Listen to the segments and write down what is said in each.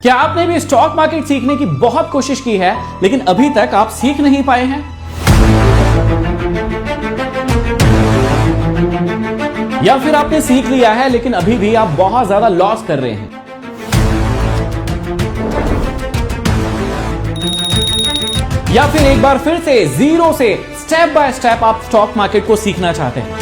क्या आपने भी स्टॉक मार्केट सीखने की बहुत कोशिश की है लेकिन अभी तक आप सीख नहीं पाए हैं? या फिर आपने सीख लिया है लेकिन अभी भी आप बहुत ज्यादा लॉस कर रहे हैं? या फिर एक बार फिर से जीरो से स्टेप बाय स्टेप आप स्टॉक मार्केट को सीखना चाहते हैं?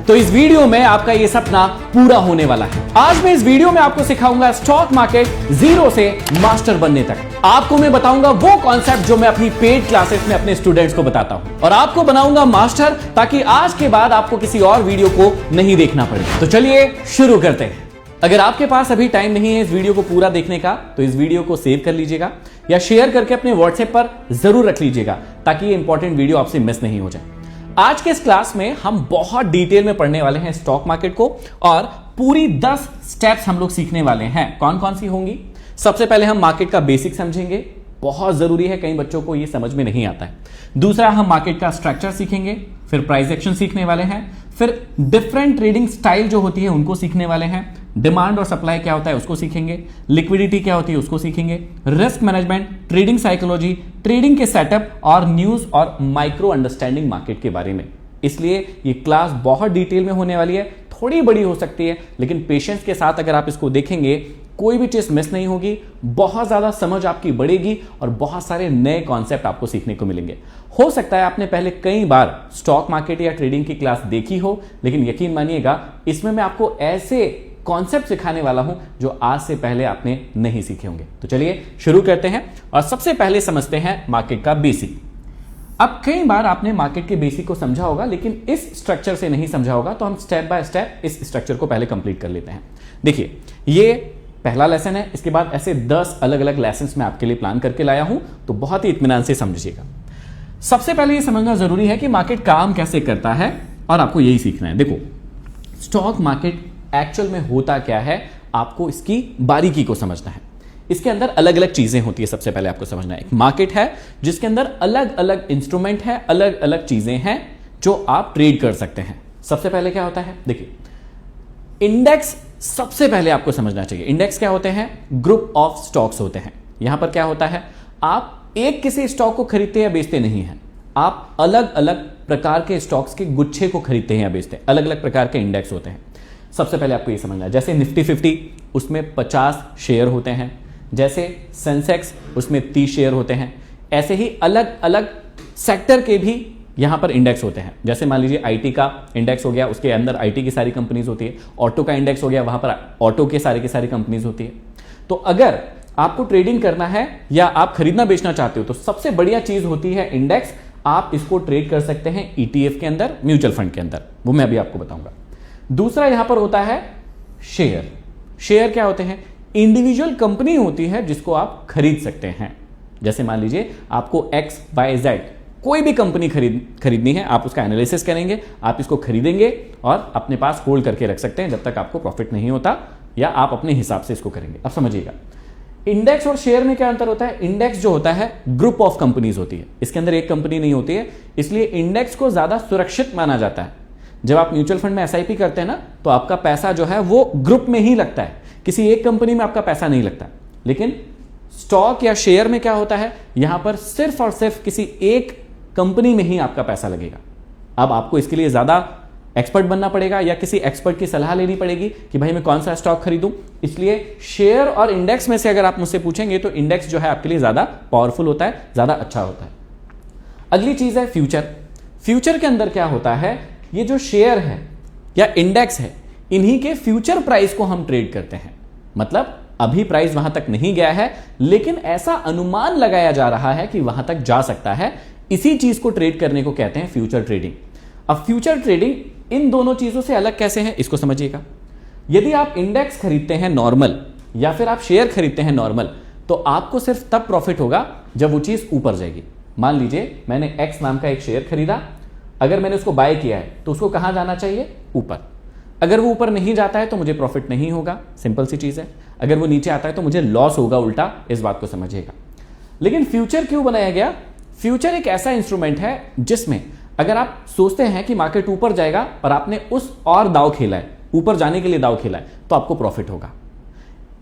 तो इस वीडियो में आपका यह सपना पूरा होने वाला है। आज मैं इस वीडियो में आपको सिखाऊंगा स्टॉक मार्केट जीरो से मास्टर बनने तक। आपको मैं बताऊंगा वो कॉन्सेप्ट जो मैं अपनी पेड क्लासेस में अपने स्टूडेंट्स को बताता हूं और आपको बनाऊंगा मास्टर, ताकि आज के बाद आपको किसी और वीडियो को नहीं देखना पड़े। तो चलिए शुरू करते हैं। अगर आपके पास अभी टाइम नहीं है इस वीडियो को पूरा देखने का, तो इस वीडियो को सेव कर लीजिएगा या शेयर करके अपने व्हाट्सएप पर जरूर रख लीजिएगा, ताकि ये इंपॉर्टेंट वीडियो आपसे मिस नहीं हो जाए। आज के इस क्लास में हम बहुत डिटेल में पढ़ने वाले हैं स्टॉक मार्केट को, और पूरी 10 स्टेप्स हम लोग सीखने वाले हैं। कौन कौन सी होंगी? सबसे पहले हम मार्केट का बेसिक समझेंगे, बहुत जरूरी है, कई बच्चों को ये समझ में नहीं आता है। दूसरा, हम मार्केट का स्ट्रक्चर सीखेंगे, फिर प्राइस एक्शन सीखने वाले हैं, फिर डिफरेंट ट्रेडिंग स्टाइल जो होती है उनको सीखने वाले हैं, डिमांड और सप्लाई क्या होता है उसको सीखेंगे, लिक्विडिटी क्या होती है उसको सीखेंगे, risk management, trading psychology, trading के सेटअप और न्यूज और माइक्रो अंडरस्टैंडिंग मार्केट के बारे में। इसलिए ये क्लास बहुत डिटेल में होने वाली है, थोड़ी बड़ी हो सकती है, लेकिन पेशेंस के साथ अगर आप इसको देखेंगे कोई भी चीज मिस नहीं होगी, बहुत ज्यादा समझ आपकी बढ़ेगी और बहुत सारे नए कॉन्सेप्ट आपको सीखने को मिलेंगे। हो सकता है आपने पहले कई बार स्टॉक मार्केट या ट्रेडिंग की क्लास देखी हो, लेकिन यकीन मानिएगा इसमें मैं आपको ऐसे कॉन्सेप्ट सिखाने वाला हूं जो आज से पहले आपने नहीं सीखे होंगे। तो चलिए शुरू करते हैं और सबसे पहले समझते हैं मार्केट का बेसिक। अब कई बार आपने मार्केट के बेसिक को समझा होगा लेकिन इस स्ट्रक्चर से नहीं समझा होगा, तो हम स्टेप बाय स्टेप इस स्ट्रक्चर को पहले कंप्लीट कर लेते हैं। देखिए, ये पहला लेसन है, इसके बाद ऐसे 10 अलग अलग लेसन्स मैं आपके लिए प्लान करके लाया हूं, तो बहुत ही इत्मीनान से समझिएगा। सबसे पहले ये समझना जरूरी है कि मार्केट काम कैसे करता है, और आपको यही सीखना है। देखो, स्टॉक मार्केट एक्चुअल में होता क्या है, आपको इसकी बारीकी को समझना है। इसके अंदर अलग अलग चीजें होती है। सबसे पहले आपको समझना है, एक मार्केट है जिसके अंदर अलग अलग इंस्ट्रूमेंट है, अलग अलग चीजें हैं जो आप ट्रेड कर सकते हैं। सबसे पहले क्या होता है, देखिए, इंडेक्स सबसे पहले आपको समझना चाहिए। इंडेक्स क्या होते हैं? ग्रुप ऑफ स्टॉक्स होते हैं। यहां पर क्या होता है, आप एक किसी स्टॉक को खरीदते या बेचते नहीं हैं, आप अलग अलग प्रकार के स्टॉक्स के गुच्छे को खरीदते हैं या बेचते हैं। अलग अलग प्रकार के इंडेक्स होते हैं। सबसे पहले आपको यह समझना है, जैसे निफ्टी 50 उसमें 50 शेयर होते हैं, जैसे सेंसेक्स उसमें 30 शेयर होते हैं। ऐसे ही अलग अलग सेक्टर के भी यहां पर इंडेक्स होते हैं। जैसे मान लीजिए आईटी का इंडेक्स हो गया, उसके अंदर आईटी की सारी कंपनीज होती है। ऑटो का इंडेक्स हो गया, वहां पर ऑटो के सारी की सारी कंपनीज होती है। तो अगर आपको ट्रेडिंग करना है या आप खरीदना बेचना चाहते हो, तो सबसे बढ़िया चीज होती है इंडेक्स। आप इसको ट्रेड कर सकते हैं ईटीएफ के अंदर, म्यूचुअल फंड के अंदर, वो मैं अभी आपको बताऊंगा। दूसरा यहां पर होता है शेयर। शेयर क्या होते हैं? इंडिविजुअल कंपनी होती है जिसको आप खरीद सकते हैं। जैसे मान लीजिए आपको XYZ कोई भी कंपनी खरीदनी है, आप उसका एनालिसिस करेंगे, आप इसको खरीदेंगे और अपने पास होल्ड करके रख सकते हैं जब तक आपको प्रॉफिट नहीं होता, या आप अपने हिसाब से इसको करेंगे। अब समझिएगा, इंडेक्स और शेयर में क्या अंतर होता है? इंडेक्स जो होता है ग्रुप ऑफ कंपनीज होती है, इसके अंदर एक कंपनी नहीं होती है, इसलिए इंडेक्स को ज्यादा सुरक्षित माना जाता है। जब आप म्यूचुअल फंड में SIP करते हैं ना, तो आपका पैसा जो है वो ग्रुप में ही लगता है, किसी एक कंपनी में आपका पैसा नहीं लगता। लेकिन स्टॉक या शेयर में क्या होता है, यहां पर सिर्फ और सिर्फ किसी एक कंपनी में ही आपका पैसा लगेगा। अब आपको इसके लिए ज्यादा एक्सपर्ट बनना पड़ेगा या किसी एक्सपर्ट की सलाह लेनी पड़ेगी कि भाई मैं कौन सा स्टॉक खरीदूं। इसलिए शेयर और इंडेक्स में से अगर आप मुझसे पूछेंगे तो इंडेक्स जो है आपके लिए ज्यादा पावरफुल होता है, ज्यादा अच्छा होता है। अगली चीज है फ्यूचर। फ्यूचर के अंदर क्या होता है, ये जो शेयर है या इंडेक्स है, इन्हीं के फ्यूचर प्राइस को हम ट्रेड करते हैं। मतलब अभी प्राइस वहां तक नहीं गया है, लेकिन ऐसा अनुमान लगाया जा रहा है कि वहां तक जा सकता है। इसी चीज को ट्रेड करने को कहते हैं फ्यूचर ट्रेडिंग। अब फ्यूचर ट्रेडिंग इन दोनों चीजों से अलग कैसे है, इसको समझिएगा। यदि आप इंडेक्स खरीदते हैं नॉर्मल या फिर आप शेयर खरीदते हैं नॉर्मल, तो आपको सिर्फ तब प्रॉफिट होगा जब वो चीज ऊपर जाएगी। मान लीजिए मैंने X नाम का एक शेयर खरीदा, अगर मैंने उसको बाय किया है तो उसको कहां जाना चाहिए? ऊपर। अगर वो ऊपर नहीं जाता है तो मुझे प्रॉफिट नहीं होगा, सिंपल सी चीज है। अगर वो नीचे आता है तो मुझे लॉस होगा उल्टा, इस बात को समझिएगा। लेकिन फ्यूचर क्यों बनाया गया? फ्यूचर एक ऐसा इंस्ट्रूमेंट है जिसमें अगर आप सोचते हैं कि मार्केट ऊपर जाएगा और आपने उस और दाव खेला है ऊपर जाने के लिए दाव खेला है, तो आपको प्रॉफिट होगा।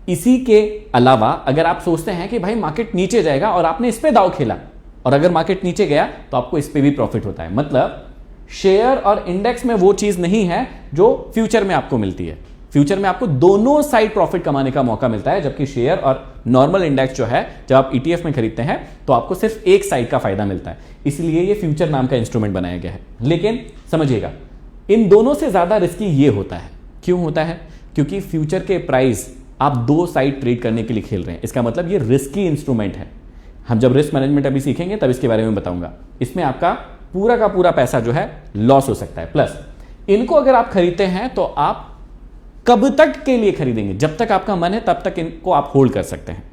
इसी के अलावा अगर आप सोचते हैं कि भाई मार्केट नीचे जाएगा और आपने इस पे दाव खेला और अगर मार्केट नीचे गया तो आपको इस पे भी प्रॉफिट होता है। मतलब शेयर और इंडेक्स में वो चीज नहीं है जो फ्यूचर में आपको मिलती है। फ्यूचर में आपको दोनों साइड प्रॉफिट कमाने का मौका मिलता है, जबकि शेयर और नॉर्मल इंडेक्स जो है जब आप ETF में खरीदते हैं तो आपको सिर्फ एक साइड का फायदा मिलता है। इसलिए ये फ्यूचर नाम का इंस्ट्रूमेंट बनाया गया है। लेकिन समझिएगा, इन दोनों से ज्यादा रिस्की ये होता है। क्यों होता है? क्योंकि फ्यूचर के प्राइस आप दो साइड ट्रेड करने के लिए खेल रहे हैं। इसका मतलब ये रिस्की इंस्ट्रूमेंट है। हम जब रिस्क मैनेजमेंट अभी सीखेंगे तब इसके बारे में बताऊंगा। इसमें आपका पूरा का पूरा पैसा जो है लॉस हो सकता है। प्लस इनको अगर आप खरीदते हैं तो आप कब तक के लिए खरीदेंगे? जब तक आपका मन है तब तक इनको आप होल्ड कर सकते हैं।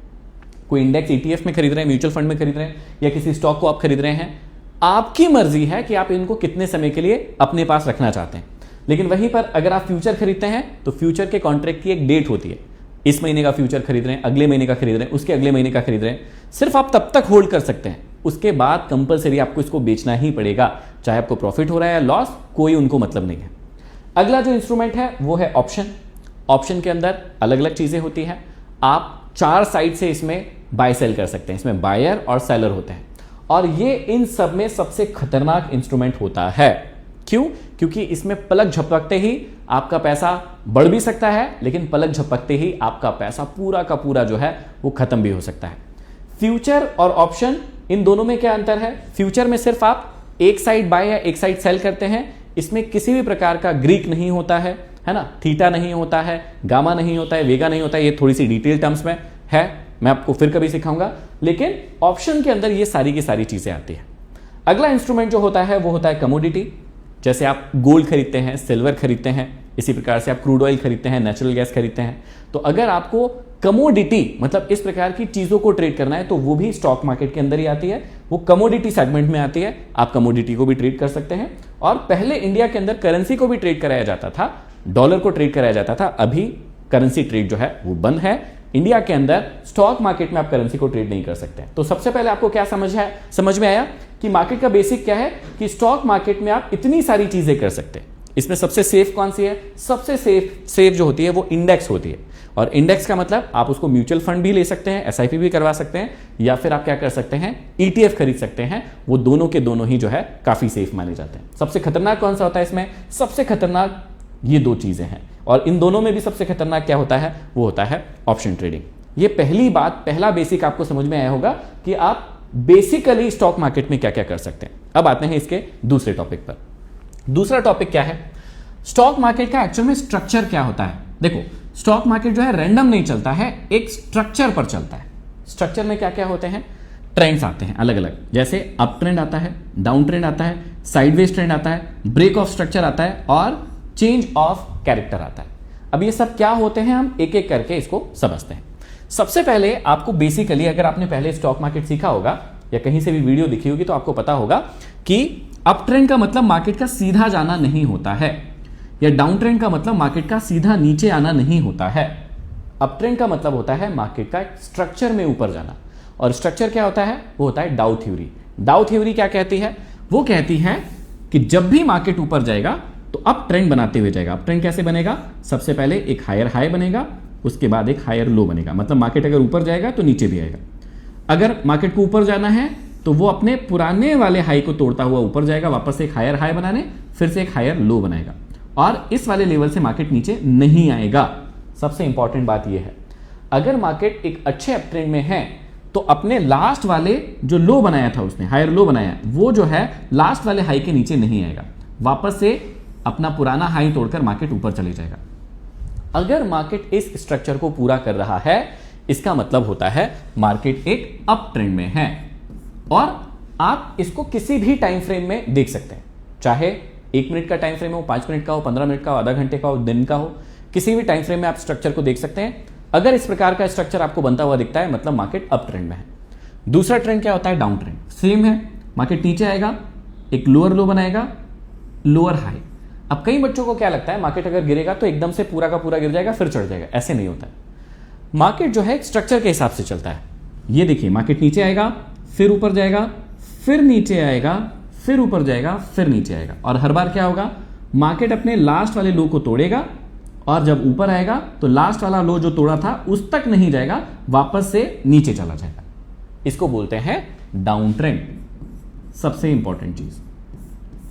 कोई इंडेक्स ETF में खरीद रहे हैं, म्यूचुअल फंड में खरीद रहे हैं या किसी स्टॉक को आप खरीद रहे हैं, आपकी मर्जी है कि आप इनको कितने समय के लिए अपने पास रखना चाहते हैं। लेकिन वहीं पर अगर आप फ्यूचर खरीदते हैं तो फ्यूचर के कॉन्ट्रैक्ट की एक डेट होती है। इस महीने का फ्यूचर खरीद रहे हैं, अगले महीने का खरीद रहे हैं, उसके अगले महीने का खरीद रहे हैं, सिर्फ आप तब तक होल्ड कर सकते हैं। उसके बाद कंपलसरी आपको इसको बेचना ही पड़ेगा, चाहे आपको प्रॉफिट हो रहा है या लॉस, कोई उनको मतलब नहीं है। अगला जो इंस्ट्रूमेंट है वो है ऑप्शन। ऑप्शन के अंदर अलग अलग चीजें होती हैं। आप चार साइड से इसमें बाय सेल कर सकते हैं। इसमें बायर और सेलर होते हैं और ये इन सब में सबसे खतरनाक इंस्ट्रूमेंट होता है। क्यों? क्योंकि इसमें पलक झपकते ही आपका पैसा बढ़ भी सकता है, लेकिन पलक झपकते ही आपका पैसा पूरा का पूरा जो है वो खत्म भी हो सकता है। फ्यूचर और ऑप्शन, इन दोनों में क्या अंतर है? फ्यूचर में सिर्फ आप एक साइड बाय या एक साइड सेल करते हैं। इसमें किसी भी प्रकार का ग्रीक नहीं होता है ना, थीटा नहीं होता है, गामा नहीं होता है, वेगा नहीं होता है। ये थोड़ी सी डिटेल टर्म्स में है, मैं आपको फिर कभी सिखाऊंगा। लेकिन ऑप्शन के अंदर ये सारी की सारी चीजें आती है। अगला इंस्ट्रूमेंट जो होता है वो होता है कमोडिटी। जैसे आप गोल्ड खरीदते हैं, सिल्वर खरीदते हैं, इसी प्रकार से आप क्रूड ऑयल खरीदते हैं, नेचुरल गैस खरीदते हैं। तो अगर आपको कमोडिटी मतलब इस प्रकार की चीजों को ट्रेड करना है तो वो भी स्टॉक मार्केट के अंदर ही आती है, वो कमोडिटी सेगमेंट में आती है। आप कमोडिटी को भी ट्रेड कर सकते हैं। और पहले इंडिया के अंदर करेंसी को भी ट्रेड कराया जाता था, डॉलर को ट्रेड कराया जाता था। अभी करेंसी ट्रेड जो है वो बंद है। इंडिया के अंदर स्टॉक मार्केट में आप करेंसी को ट्रेड नहीं कर सकते। तो सबसे पहले आपको क्या समझ में आया कि मार्केट का बेसिक क्या है, कि स्टॉक मार्केट में आप इतनी सारी चीजें कर सकते हैं। इसमें सबसे सेफ कौन सी है? सबसे सेफ जो होती है वो इंडेक्स होती है। और इंडेक्स का मतलब आप उसको म्यूचुअल फंड भी ले सकते हैं, SIP भी करवा सकते हैं, या फिर आप क्या कर सकते हैं, ETF खरीद सकते हैं। वो दोनों के दोनों ही जो है काफी सेफ माने जाते हैं। सबसे खतरनाक कौन सा होता है इसमें? सबसे खतरनाक ये दो चीजें हैं। और इन दोनों में भी सबसे खतरनाक क्या होता है? वो होता है ऑप्शन ट्रेडिंग। ये पहला बेसिक आपको समझ में आया होगा कि आप बेसिकली स्टॉक मार्केट में क्या क्या कर सकते हैं। अब आते हैं इसके दूसरे टॉपिक पर। दूसरा टॉपिक क्या है? स्टॉक मार्केट का एक्चुअल में स्ट्रक्चर क्या होता है। देखो, स्टॉक मार्केट जो है रैंडम नहीं चलता है, एक स्ट्रक्चर पर चलता है। स्ट्रक्चर में क्या क्या होते हैं? ट्रेंड्स आते हैं अलग अलग, जैसे अप ट्रेंड आता है, डाउन ट्रेंड आता है, साइडवेज ट्रेंड आता है, ब्रेक ऑफ स्ट्रक्चर आता है और चेंज ऑफ कैरेक्टर आता है। अब ये सब क्या होते हैं, हम एक एक करके इसको समझते हैं। सबसे पहले आपको बेसिकली, अगर आपने पहले स्टॉक मार्केट सीखा होगा या कहीं से भी वीडियो दिखी होगी तो आपको पता होगा कि अप ट्रेंड का मतलब मार्केट का सीधा जाना नहीं होता है, या डाउन ट्रेंड का मतलब मार्केट का सीधा नीचे आना नहीं होता है। अप ट्रेंड का मतलब होता है मार्केट का स्ट्रक्चर में ऊपर जाना। और स्ट्रक्चर क्या होता है? वो होता है डाउ थ्योरी। डाउ थ्योरी क्या कहती है? वो कहती है कि जब भी मार्केट ऊपर जाएगा तो अप ट्रेंड बनाते हुए जाएगा। अप ट्रेंड कैसे बनेगा? सबसे पहले एक हायर हाई बनेगा, उसके बाद एक हायर लो बनेगा। मतलब मार्केट अगर ऊपर जाएगा तो नीचे भी आएगा। अगर मार्केट को ऊपर जाना है तो वो अपने पुराने वाले हाई को तोड़ता हुआ ऊपर जाएगा, वापस से एक हायर हाई बनाने, फिर से एक हायर लो बनाएगा, और इस वाले लेवल से मार्केट नीचे नहीं आएगा। सबसे इंपॉर्टेंट बात यह है, अगर मार्केट एक अच्छे अप ट्रेंड में है तो अपने लास्ट वाले जो लो बनाया था, उसने हायर लो बनाया, वो जो है लास्ट वाले हाई के नीचे नहीं आएगा, वापस से अपना पुराना हाई तोड़कर मार्केट ऊपर चले जाएगा। अगर मार्केट इस स्ट्रक्चर को पूरा कर रहा है, इसका मतलब होता है मार्केट एक अप ट्रेंड में है। और आप इसको किसी भी टाइम फ्रेम में देख सकते हैं, चाहे 1 मिनट का टाइम फ्रेम हो, 5 मिनट का हो, 15 मिनट का हो, आधा घंटे का हो, दिन का हो, किसी भी टाइम फ्रेम में आप स्ट्रक्चर को देख सकते हैं। अगर इस प्रकार का स्ट्रक्चर आपको बनता हुआ दिखता है, मतलब मार्केट अप ट्रेंड में है। दूसरा ट्रेंड क्या होता है? Down trend. सेम है, मार्केट नीचे आएगा, एक लोअर लो बनाएगा, लोअर हाई। अब कई बच्चों को क्या लगता है, मार्केट अगर गिरेगा तो एकदम से पूरा का पूरा गिर जाएगा फिर चढ़ जाएगा। ऐसे नहीं होता है। मार्केट जो है एक स्ट्रक्चर के हिसाब से चलता है। ये देखिए, मार्केट नीचे आएगा, फिर ऊपर जाएगा, फिर नीचे आएगा, फिर ऊपर जाएगा, फिर नीचे आएगा। और हर बार क्या होगा, मार्केट अपने लास्ट वाले लो को तोड़ेगा, और जब ऊपर आएगा तो लास्ट वाला लो जो तोड़ा था उस तक नहीं जाएगा, वापस से नीचे चला जाएगा। इसको बोलते हैं डाउन ट्रेंड, सबसे इंपॉर्टेंट चीज।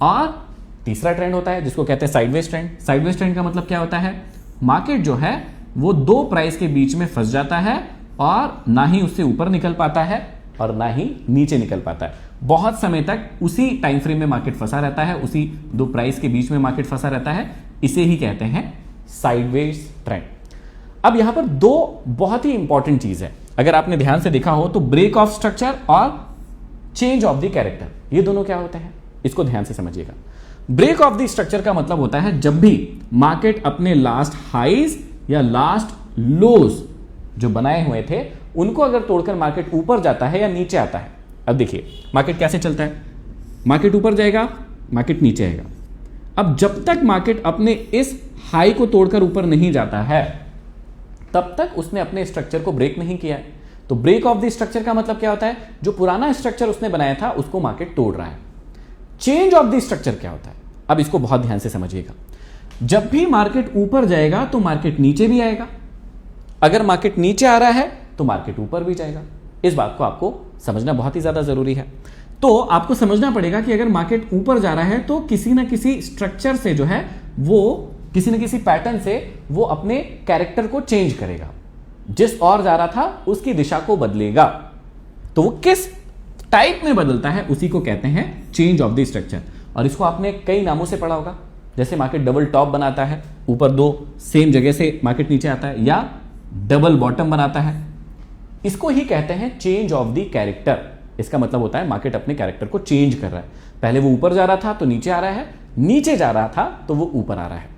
और तीसरा ट्रेंड होता है जिसको कहते हैं साइडवेज ट्रेंड। साइडवेज ट्रेंड का मतलब क्या होता है? मार्केट जो है वो दो प्राइस के बीच में फंस जाता है और ना ही उससे ऊपर निकल पाता है और ना ही नीचे निकल पाता है। बहुत समय तक उसी टाइम फ्रेम में मार्केट फंसा रहता है, उसी दो प्राइस के बीच में मार्केट फंसा रहता है। इसे ही कहते हैं साइडवेज ट्रेंड। अब यहां पर दो बहुत ही इंपॉर्टेंट चीज है, अगर आपने ध्यान से देखा हो तो ब्रेक ऑफ स्ट्रक्चर और चेंज ऑफ द कैरेक्टर, ये दोनों क्या होते हैं इसको ध्यान से समझिएगा। ब्रेक ऑफ द स्ट्रक्चर का मतलब होता है जब भी मार्केट अपने लास्ट हाईज या लास्ट लोज जो बनाए हुए थे उनको अगर तोड़कर मार्केट ऊपर जाता है या नीचे आता है। अब देखिए मार्केट कैसे चलता है, मार्केट ऊपर जाएगा, मार्केट नीचे आएगा। अब जब तक मार्केट अपने इस हाई को तोड़कर ऊपर नहीं जाता है तब तक उसने अपने स्ट्रक्चर को ब्रेक नहीं किया है। तो ब्रेक ऑफ द स्ट्रक्चर का मतलब क्या होता है? जो पुराना स्ट्रक्चर उसने बनाया था उसको मार्केट तोड़ रहा है। चेंज ऑफ द स्ट्रक्चर क्या होता है? अब इसको बहुत ध्यान से समझिएगा। जब भी मार्केट ऊपर जाएगा तो मार्केट नीचे भी आएगा, अगर मार्केट नीचे आ रहा है तो मार्केट ऊपर भी जाएगा। इस बात को आपको समझना बहुत ही ज्यादा जरूरी है। तो आपको समझना पड़ेगा कि अगर मार्केट ऊपर जा रहा है तो किसी ना किसी स्ट्रक्चर से जो है वो किसी न किसी पैटर्न से वो अपने कैरेक्टर को चेंज करेगा, जिस और जा रहा था उसकी दिशा को बदलेगा। तो वो किस टाइप में बदलता है उसी को कहते हैं चेंज ऑफ द स्ट्रक्चर। और इसको आपने कई नामों से पढ़ा होगा, जैसे मार्केट डबल टॉप बनाता है, ऊपर दो सेम जगह से मार्केट नीचे आता है, या डबल बॉटम बनाता है। इसको ही कहते हैं चेंज ऑफ द कैरेक्टर। इसका मतलब होता है मार्केट अपने कैरेक्टर को चेंज कर रहा है। पहले वो ऊपर जा रहा था तो नीचे आ रहा है, नीचे जा रहा था तो वो ऊपर आ रहा है।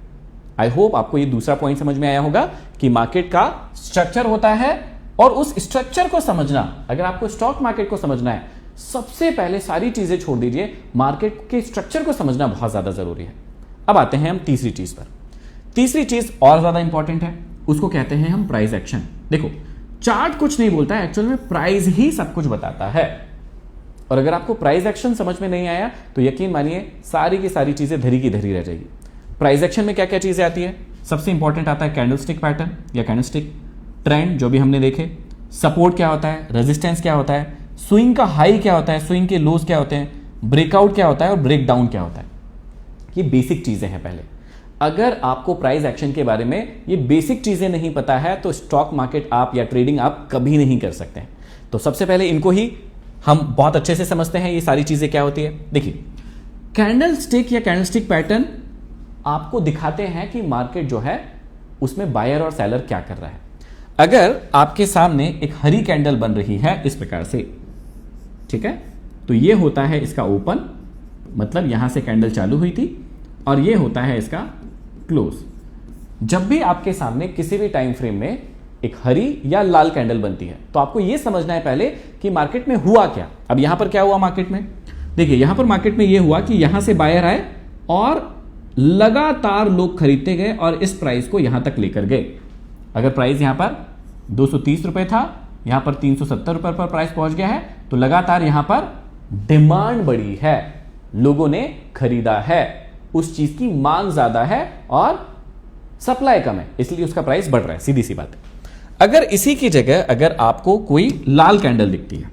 आई होप आपको ये दूसरा पॉइंट समझ में आया होगा कि मार्केट का स्ट्रक्चर होता है और उस स्ट्रक्चर को समझना, अगर आपको स्टॉक मार्केट को समझना है, सबसे पहले सारी चीजें छोड़ दीजिए, मार्केट के स्ट्रक्चर को समझना बहुत ज्यादा जरूरी है। अब आते हैं हम तीसरी चीज पर। तीसरी चीज और ज्यादा इंपॉर्टेंट है, उसको कहते हैं हम प्राइस एक्शन। देखो चार्ट कुछ नहीं बोलता है, एक्चुअल में प्राइस ही सब कुछ बताता है। और अगर आपको प्राइस एक्शन समझ में नहीं आया तो यकीन मानिए सारी की सारी चीजें धरी की धरी रह जाएगी। प्राइस एक्शन में क्या क्या चीजें आती है? सबसे इंपॉर्टेंट आता है कैंडलस्टिक पैटर्न या कैंडलस्टिक ट्रेंड जो भी हमने देखे, सपोर्ट क्या होता है, रेजिस्टेंस क्या होता है, स्विंग का हाई क्या होता है, स्विंग के लोज क्या होते हैं, ब्रेकआउट क्या होता है और ब्रेक डाउन क्या होता है। ये बेसिक चीजें हैं। पहले अगर आपको प्राइस एक्शन के बारे में ये बेसिक चीजें नहीं पता है तो स्टॉक मार्केट आप या ट्रेडिंग आप कभी नहीं कर सकते हैं। तो सबसे पहले इनको ही हम बहुत अच्छे से समझते हैं, ये सारी चीजें क्या होती है। देखिए कैंडलस्टिक या कैंडलस्टिक पैटर्न आपको दिखाते हैं कि मार्केट जो है उसमें बायर और सेलर क्या कर रहा है। अगर आपके सामने एक हरी कैंडल बन रही है इस प्रकार से, ठीक है, तो ये होता है इसका ओपन, मतलब यहां से कैंडल चालू हुई थी, और ये होता है इसका क्लोज। जब भी आपके सामने किसी भी टाइम फ्रेम में एक हरी या लाल कैंडल बनती है तो आपको यह समझना है पहले कि मार्केट में हुआ क्या। अब यहां पर क्या हुआ मार्केट में? देखिए यहां पर मार्केट में यह हुआ कि यहां से बायर आए और लगातार लोग खरीदते गए और इस प्राइस को यहां तक लेकर गए। अगर प्राइस यहां पर 230 रुपए था, यहां पर 370 रुपए पर प्राइस पहुंच गया है, तो लगातार यहां पर डिमांड बढ़ी है, लोगों ने खरीदा है, उस चीज की मांग ज्यादा है और सप्लाई कम है, इसलिए उसका प्राइस बढ़ रहा है। सीधी सी बात है। अगर इसी की जगह अगर आपको कोई लाल कैंडल दिखती है,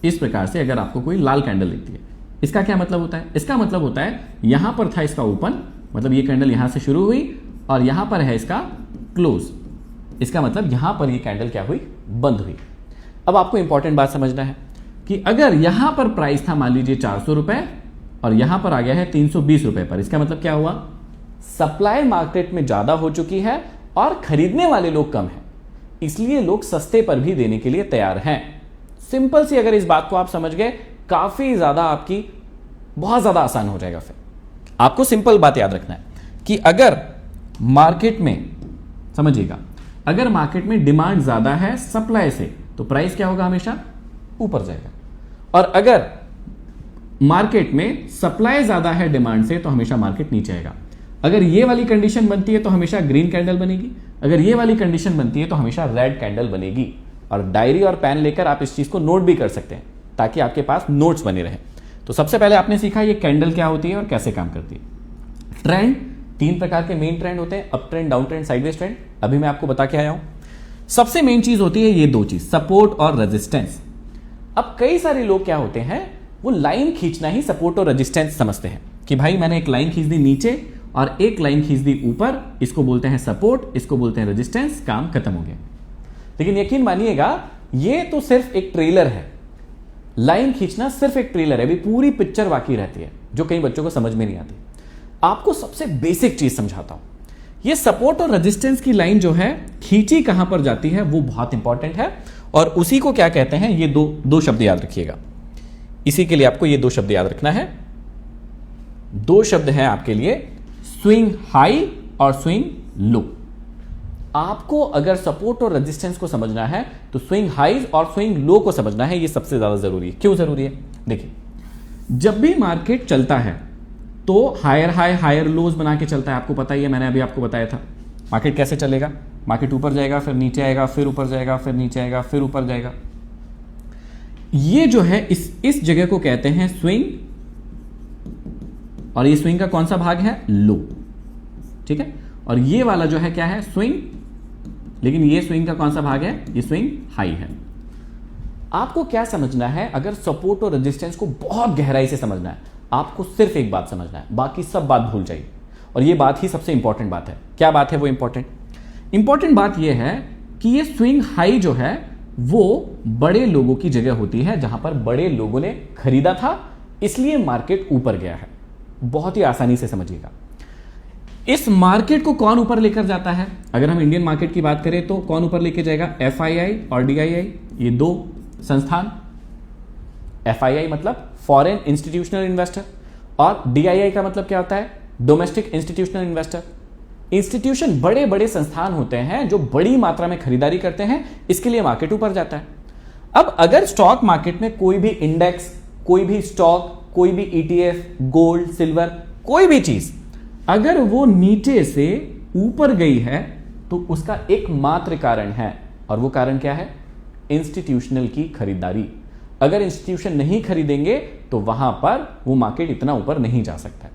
इस प्रकार से अगर आपको कोई लाल कैंडल दिखती है, इसका क्या मतलब होता है? इसका मतलब होता है यहां पर था इसका ओपन, मतलब ये कैंडल यहां से शुरू हुई और यहां पर है इसका क्लोज। इसका मतलब यहां पर ये कैंडल क्या हुई? बंद हुई। अब आपको इंपॉर्टेंट बात समझना है कि अगर यहां पर प्राइस था मान लीजिए 400 रुपए और यहां पर आ गया है 320 रुपए पर, इसका मतलब क्या हुआ? सप्लाई मार्केट में ज्यादा हो चुकी है और खरीदने वाले लोग कम हैं, इसलिए लोग सस्ते पर भी देने के लिए तैयार हैं। सिंपल सी अगर इस बात को आप समझ गए, काफी ज्यादा आपकी बहुत ज्यादा आसान हो जाएगा। फिर आपको सिंपल बात याद रखना है कि अगर मार्केट में, समझिएगा, अगर मार्केट में डिमांड ज्यादा है सप्लाई से तो प्राइस क्या होगा? हमेशा ऊपर जाएगा। और अगर मार्केट में सप्लाई ज्यादा है डिमांड से तो हमेशा मार्केट नीचे आएगा। अगर ये वाली कंडीशन बनती है तो हमेशा ग्रीन कैंडल बनेगी, अगर ये वाली कंडीशन बनती है तो हमेशा रेड कैंडल बनेगी। और डायरी और पेन लेकर आप इस चीज को नोट भी कर सकते हैं ताकि आपके पास नोट्स बने रहे। तो सबसे पहले आपने सीखा ये कैंडल क्या होती है और कैसे काम करती है। ट्रेंड तीन प्रकार के मेन ट्रेंड होते हैं, up trend, down trend, sideways trend. अभी मैं आपको बता के आया हूं। सबसे मेन चीज होती है ये दो चीज, सपोर्ट और रेजिस्टेंस। अब कई सारे लोग क्या होते हैं, वो लाइन खींचना ही सपोर्ट और रेजिस्टेंस समझते हैं कि भाई मैंने एक लाइन खींच दी नीचे और एक लाइन खींच दी ऊपर, इसको बोलते हैं सपोर्ट, इसको बोलते हैं रेजिस्टेंस, काम खत्म हो गया। लेकिन यकीन मानिएगा ये तो सिर्फ एक ट्रेलर है। लाइन खींचना सिर्फ एक ट्रेलर है, अभी पूरी पिक्चर बाकी रहती है जो कई बच्चों को समझ में नहीं आती। आपको सबसे बेसिक चीज समझाता हूं। ये सपोर्ट और रेजिस्टेंस की लाइन जो है खींची कहां पर जाती है वो बहुत इंपॉर्टेंट है, और उसी को क्या कहते हैं, ये दो शब्द याद रखिएगा। इसी के लिए आपको ये दो शब्द याद रखना है। दो शब्द हैं आपके लिए, स्विंग हाई और स्विंग लो। आपको अगर सपोर्ट और रेजिस्टेंस को समझना है तो स्विंग हाई और स्विंग लो को समझना है। ये सबसे ज्यादा जरूरी है। क्यों जरूरी है? देखिए, जब भी मार्केट चलता है तो हायर हाई हायर लोज बना के चलता है। आपको पता ही है, मैंने अभी आपको बताया था। मार्केट कैसे चलेगा? मार्केट ऊपर जाएगा, फिर नीचे आएगा, फिर ऊपर जाएगा, फिर नीचे आएगा, फिर ऊपर जाएगा। ये जो है इस जगह को कहते हैं स्विंग, और ये स्विंग का कौन सा भाग है? लो। ठीक है। और ये वाला जो है क्या है? स्विंग। लेकिन ये स्विंग का कौन सा भाग है? ये स्विंग हाई है। आपको क्या समझना है? अगर सपोर्ट और रेजिस्टेंस को बहुत गहराई से समझना है, आपको सिर्फ एक बात समझना है, बाकी सब बात भूल जाइए। और ये बात ही सबसे इंपॉर्टेंट बात है। क्या बात है वो इंपॉर्टेंट बात यह है कि ये स्विंग हाई जो है वो बड़े लोगों की जगह होती है, जहां पर बड़े लोगों ने खरीदा था, इसलिए मार्केट ऊपर गया है। बहुत ही आसानी से समझिएगा। इस मार्केट को कौन ऊपर लेकर जाता है? अगर हम इंडियन मार्केट की बात करें तो कौन ऊपर लेके जाएगा? FII और DII, ये दो संस्थान। FII मतलब फॉरेन इंस्टीट्यूशनल इन्वेस्टर, और DII का मतलब क्या होता है? Domestic institutional investor. इंस्टीट्यूशन बड़े बड़े संस्थान होते हैं जो बड़ी मात्रा में खरीदारी करते हैं, इसके लिए मार्केट ऊपर जाता है। अब अगर स्टॉक मार्केट में कोई भी इंडेक्स, कोई भी स्टॉक, कोई भी ETF, गोल्ड, सिल्वर, कोई भी चीज अगर वो नीचे से ऊपर गई है तो उसका एकमात्र कारण है, और वो कारण क्या है? इंस्टीट्यूशनल की खरीदारी। अगर इंस्टीट्यूशन नहीं खरीदेंगे तो वहां पर वो मार्केट इतना ऊपर नहीं जा सकता है।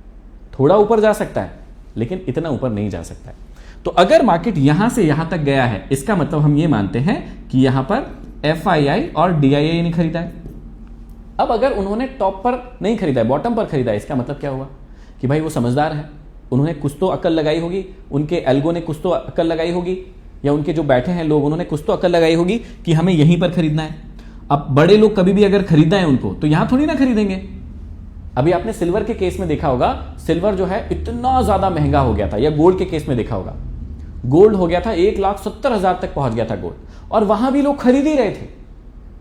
थोड़ा ऊपर जा सकता है लेकिन इतना ऊपर नहीं जा सकता है। तो अगर मार्केट यहां से यहां तक गया है, इसका मतलब हम ये मानते हैं कि यहां पर FII और DII ने खरीदा है। अब अगर उन्होंने टॉप पर नहीं खरीदा है, बॉटम पर खरीदा है, इसका मतलब क्या हुआ कि भाई वो समझदार है, उन्होंने कुछ तो अकल लगाई होगी, उनके एल्गो ने कुछ तो अकल लगाई होगी, या उनके जो बैठे हैं लोग उन्होंने कुछ तो अकल लगाई होगी कि हमें यहीं पर खरीदना है। अब बड़े लोग कभी भी अगर खरीदा है उनको तो यहां थोड़ी ना खरीदेंगे। अभी आपने सिल्वर के केस में देखा होगा, सिल्वर जो है इतना ज्यादा महंगा हो गया था, या गोल्ड के केस में देखा होगा, गोल्ड हो गया था 1,70,000 तक पहुंच गया था गोल्ड, और वहां भी लोग खरीद ही रहे थे।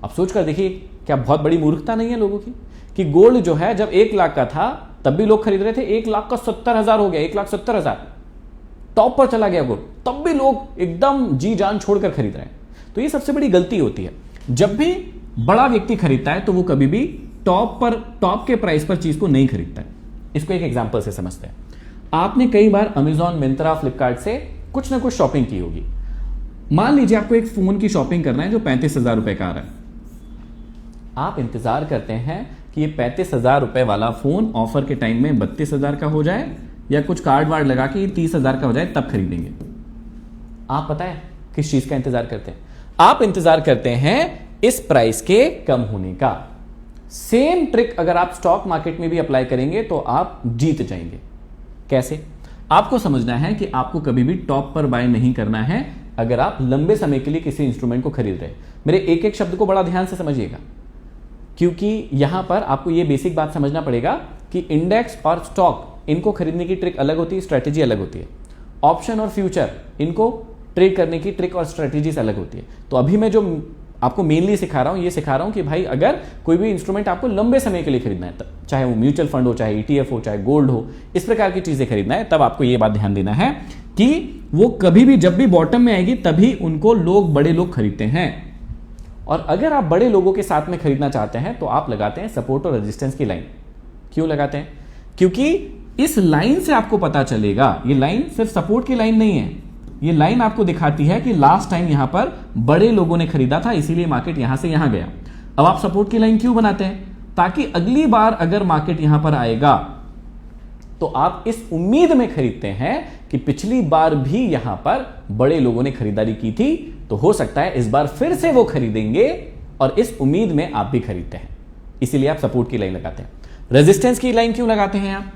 अब सोच कर देखिए, क्या बहुत बड़ी मूर्खता नहीं है लोगों की कि गोल्ड जो है जब 1 लाख का था तब भी लोग खरीद रहे थे, 1,70,000 हो गया, 1,70,000 टॉप पर चला गया गोल्ड, तब भी लोग एकदम जी जान छोड़कर खरीद रहे हैं। तो ये सबसे बड़ी गलती होती है। जब भी बड़ा व्यक्ति खरीदता है तो वो कभी भी टॉप के प्राइस पर चीज को नहीं खरीदता है। इसको एक एग्जांपल से समझते हैं। आपने कई बार अमेजॉन, मिंत्रा, फ्लिपकार्ट से कुछ ना कुछ शॉपिंग की होगी। मान लीजिए आपको एक फोन की शॉपिंग करना है जो 35,000 रुपए का आ रहा है। आप इंतजार करते हैं कि ये 35,000 रुपए वाला फोन ऑफर के टाइम में 32,000 का हो जाए, या कुछ कार्ड वार्ड लगा के 30,000 का हो जाए, तब खरीदेंगे। आप पता है किस चीज का इंतजार करते हैं? आप इंतजार करते हैं इस प्राइस के कम होने का। सेम ट्रिक अगर आप स्टॉक मार्केट में भी अप्लाई करेंगे तो आप जीत जाएंगे। कैसे? आपको समझना है कि आपको कभी भी टॉप पर बाय नहीं करना है अगर आप लंबे समय के लिए किसी इंस्ट्रूमेंट को खरीद रहे हैं। मेरे एक एक शब्द को बड़ा ध्यान से समझिएगा, क्योंकि यहां पर आपको यह बेसिक बात समझना पड़ेगा कि इंडेक्स और स्टॉक, इनको खरीदने की ट्रिक अलग होती है, स्ट्रेटेजी अलग होती है। ऑप्शन और फ्यूचर, इनको ट्रेड करने की ट्रिक और स्ट्रेटेजीज अलग होती है। तो अभी मैं जो आपको मेनली सिखा रहा हूं, ये सिखा रहा हूं कि भाई अगर कोई भी इंस्ट्रूमेंट आपको लंबे समय के लिए खरीदना है, चाहे वो म्यूचुअल फंड हो, चाहे ETF हो, चाहे गोल्ड हो, इस प्रकार की चीजें खरीदना है, तब आपको ये बात ध्यान देना है कि वो कभी भी जब भी बॉटम में आएगी तभी उनको बड़े लोग खरीदते हैं। और अगर आप बड़े लोगों के साथ में खरीदना चाहते हैं तो आप लगाते हैं सपोर्ट और रेजिस्टेंस की लाइन। क्यों लगाते हैं? क्योंकि इस लाइन से आपको पता चलेगा, ये लाइन सिर्फ सपोर्ट की लाइन नहीं है, ये लाइन आपको दिखाती है कि लास्ट टाइम यहां पर बड़े लोगों ने खरीदा था, इसीलिए मार्केट यहां से यहां गया। अब आप सपोर्ट की लाइन क्यों बनाते हैं? ताकि अगली बार अगर मार्केट यहां पर आएगा तो आप इस उम्मीद में खरीदते हैं कि पिछली बार भी यहां पर बड़े लोगों ने खरीदारी की थी, तो हो सकता है इस बार फिर से वो खरीदेंगे, और इस उम्मीद में आप भी खरीदते हैं। इसीलिए आप सपोर्ट की लाइन लगाते हैं। रेजिस्टेंस की लाइन क्यों लगाते हैं आप?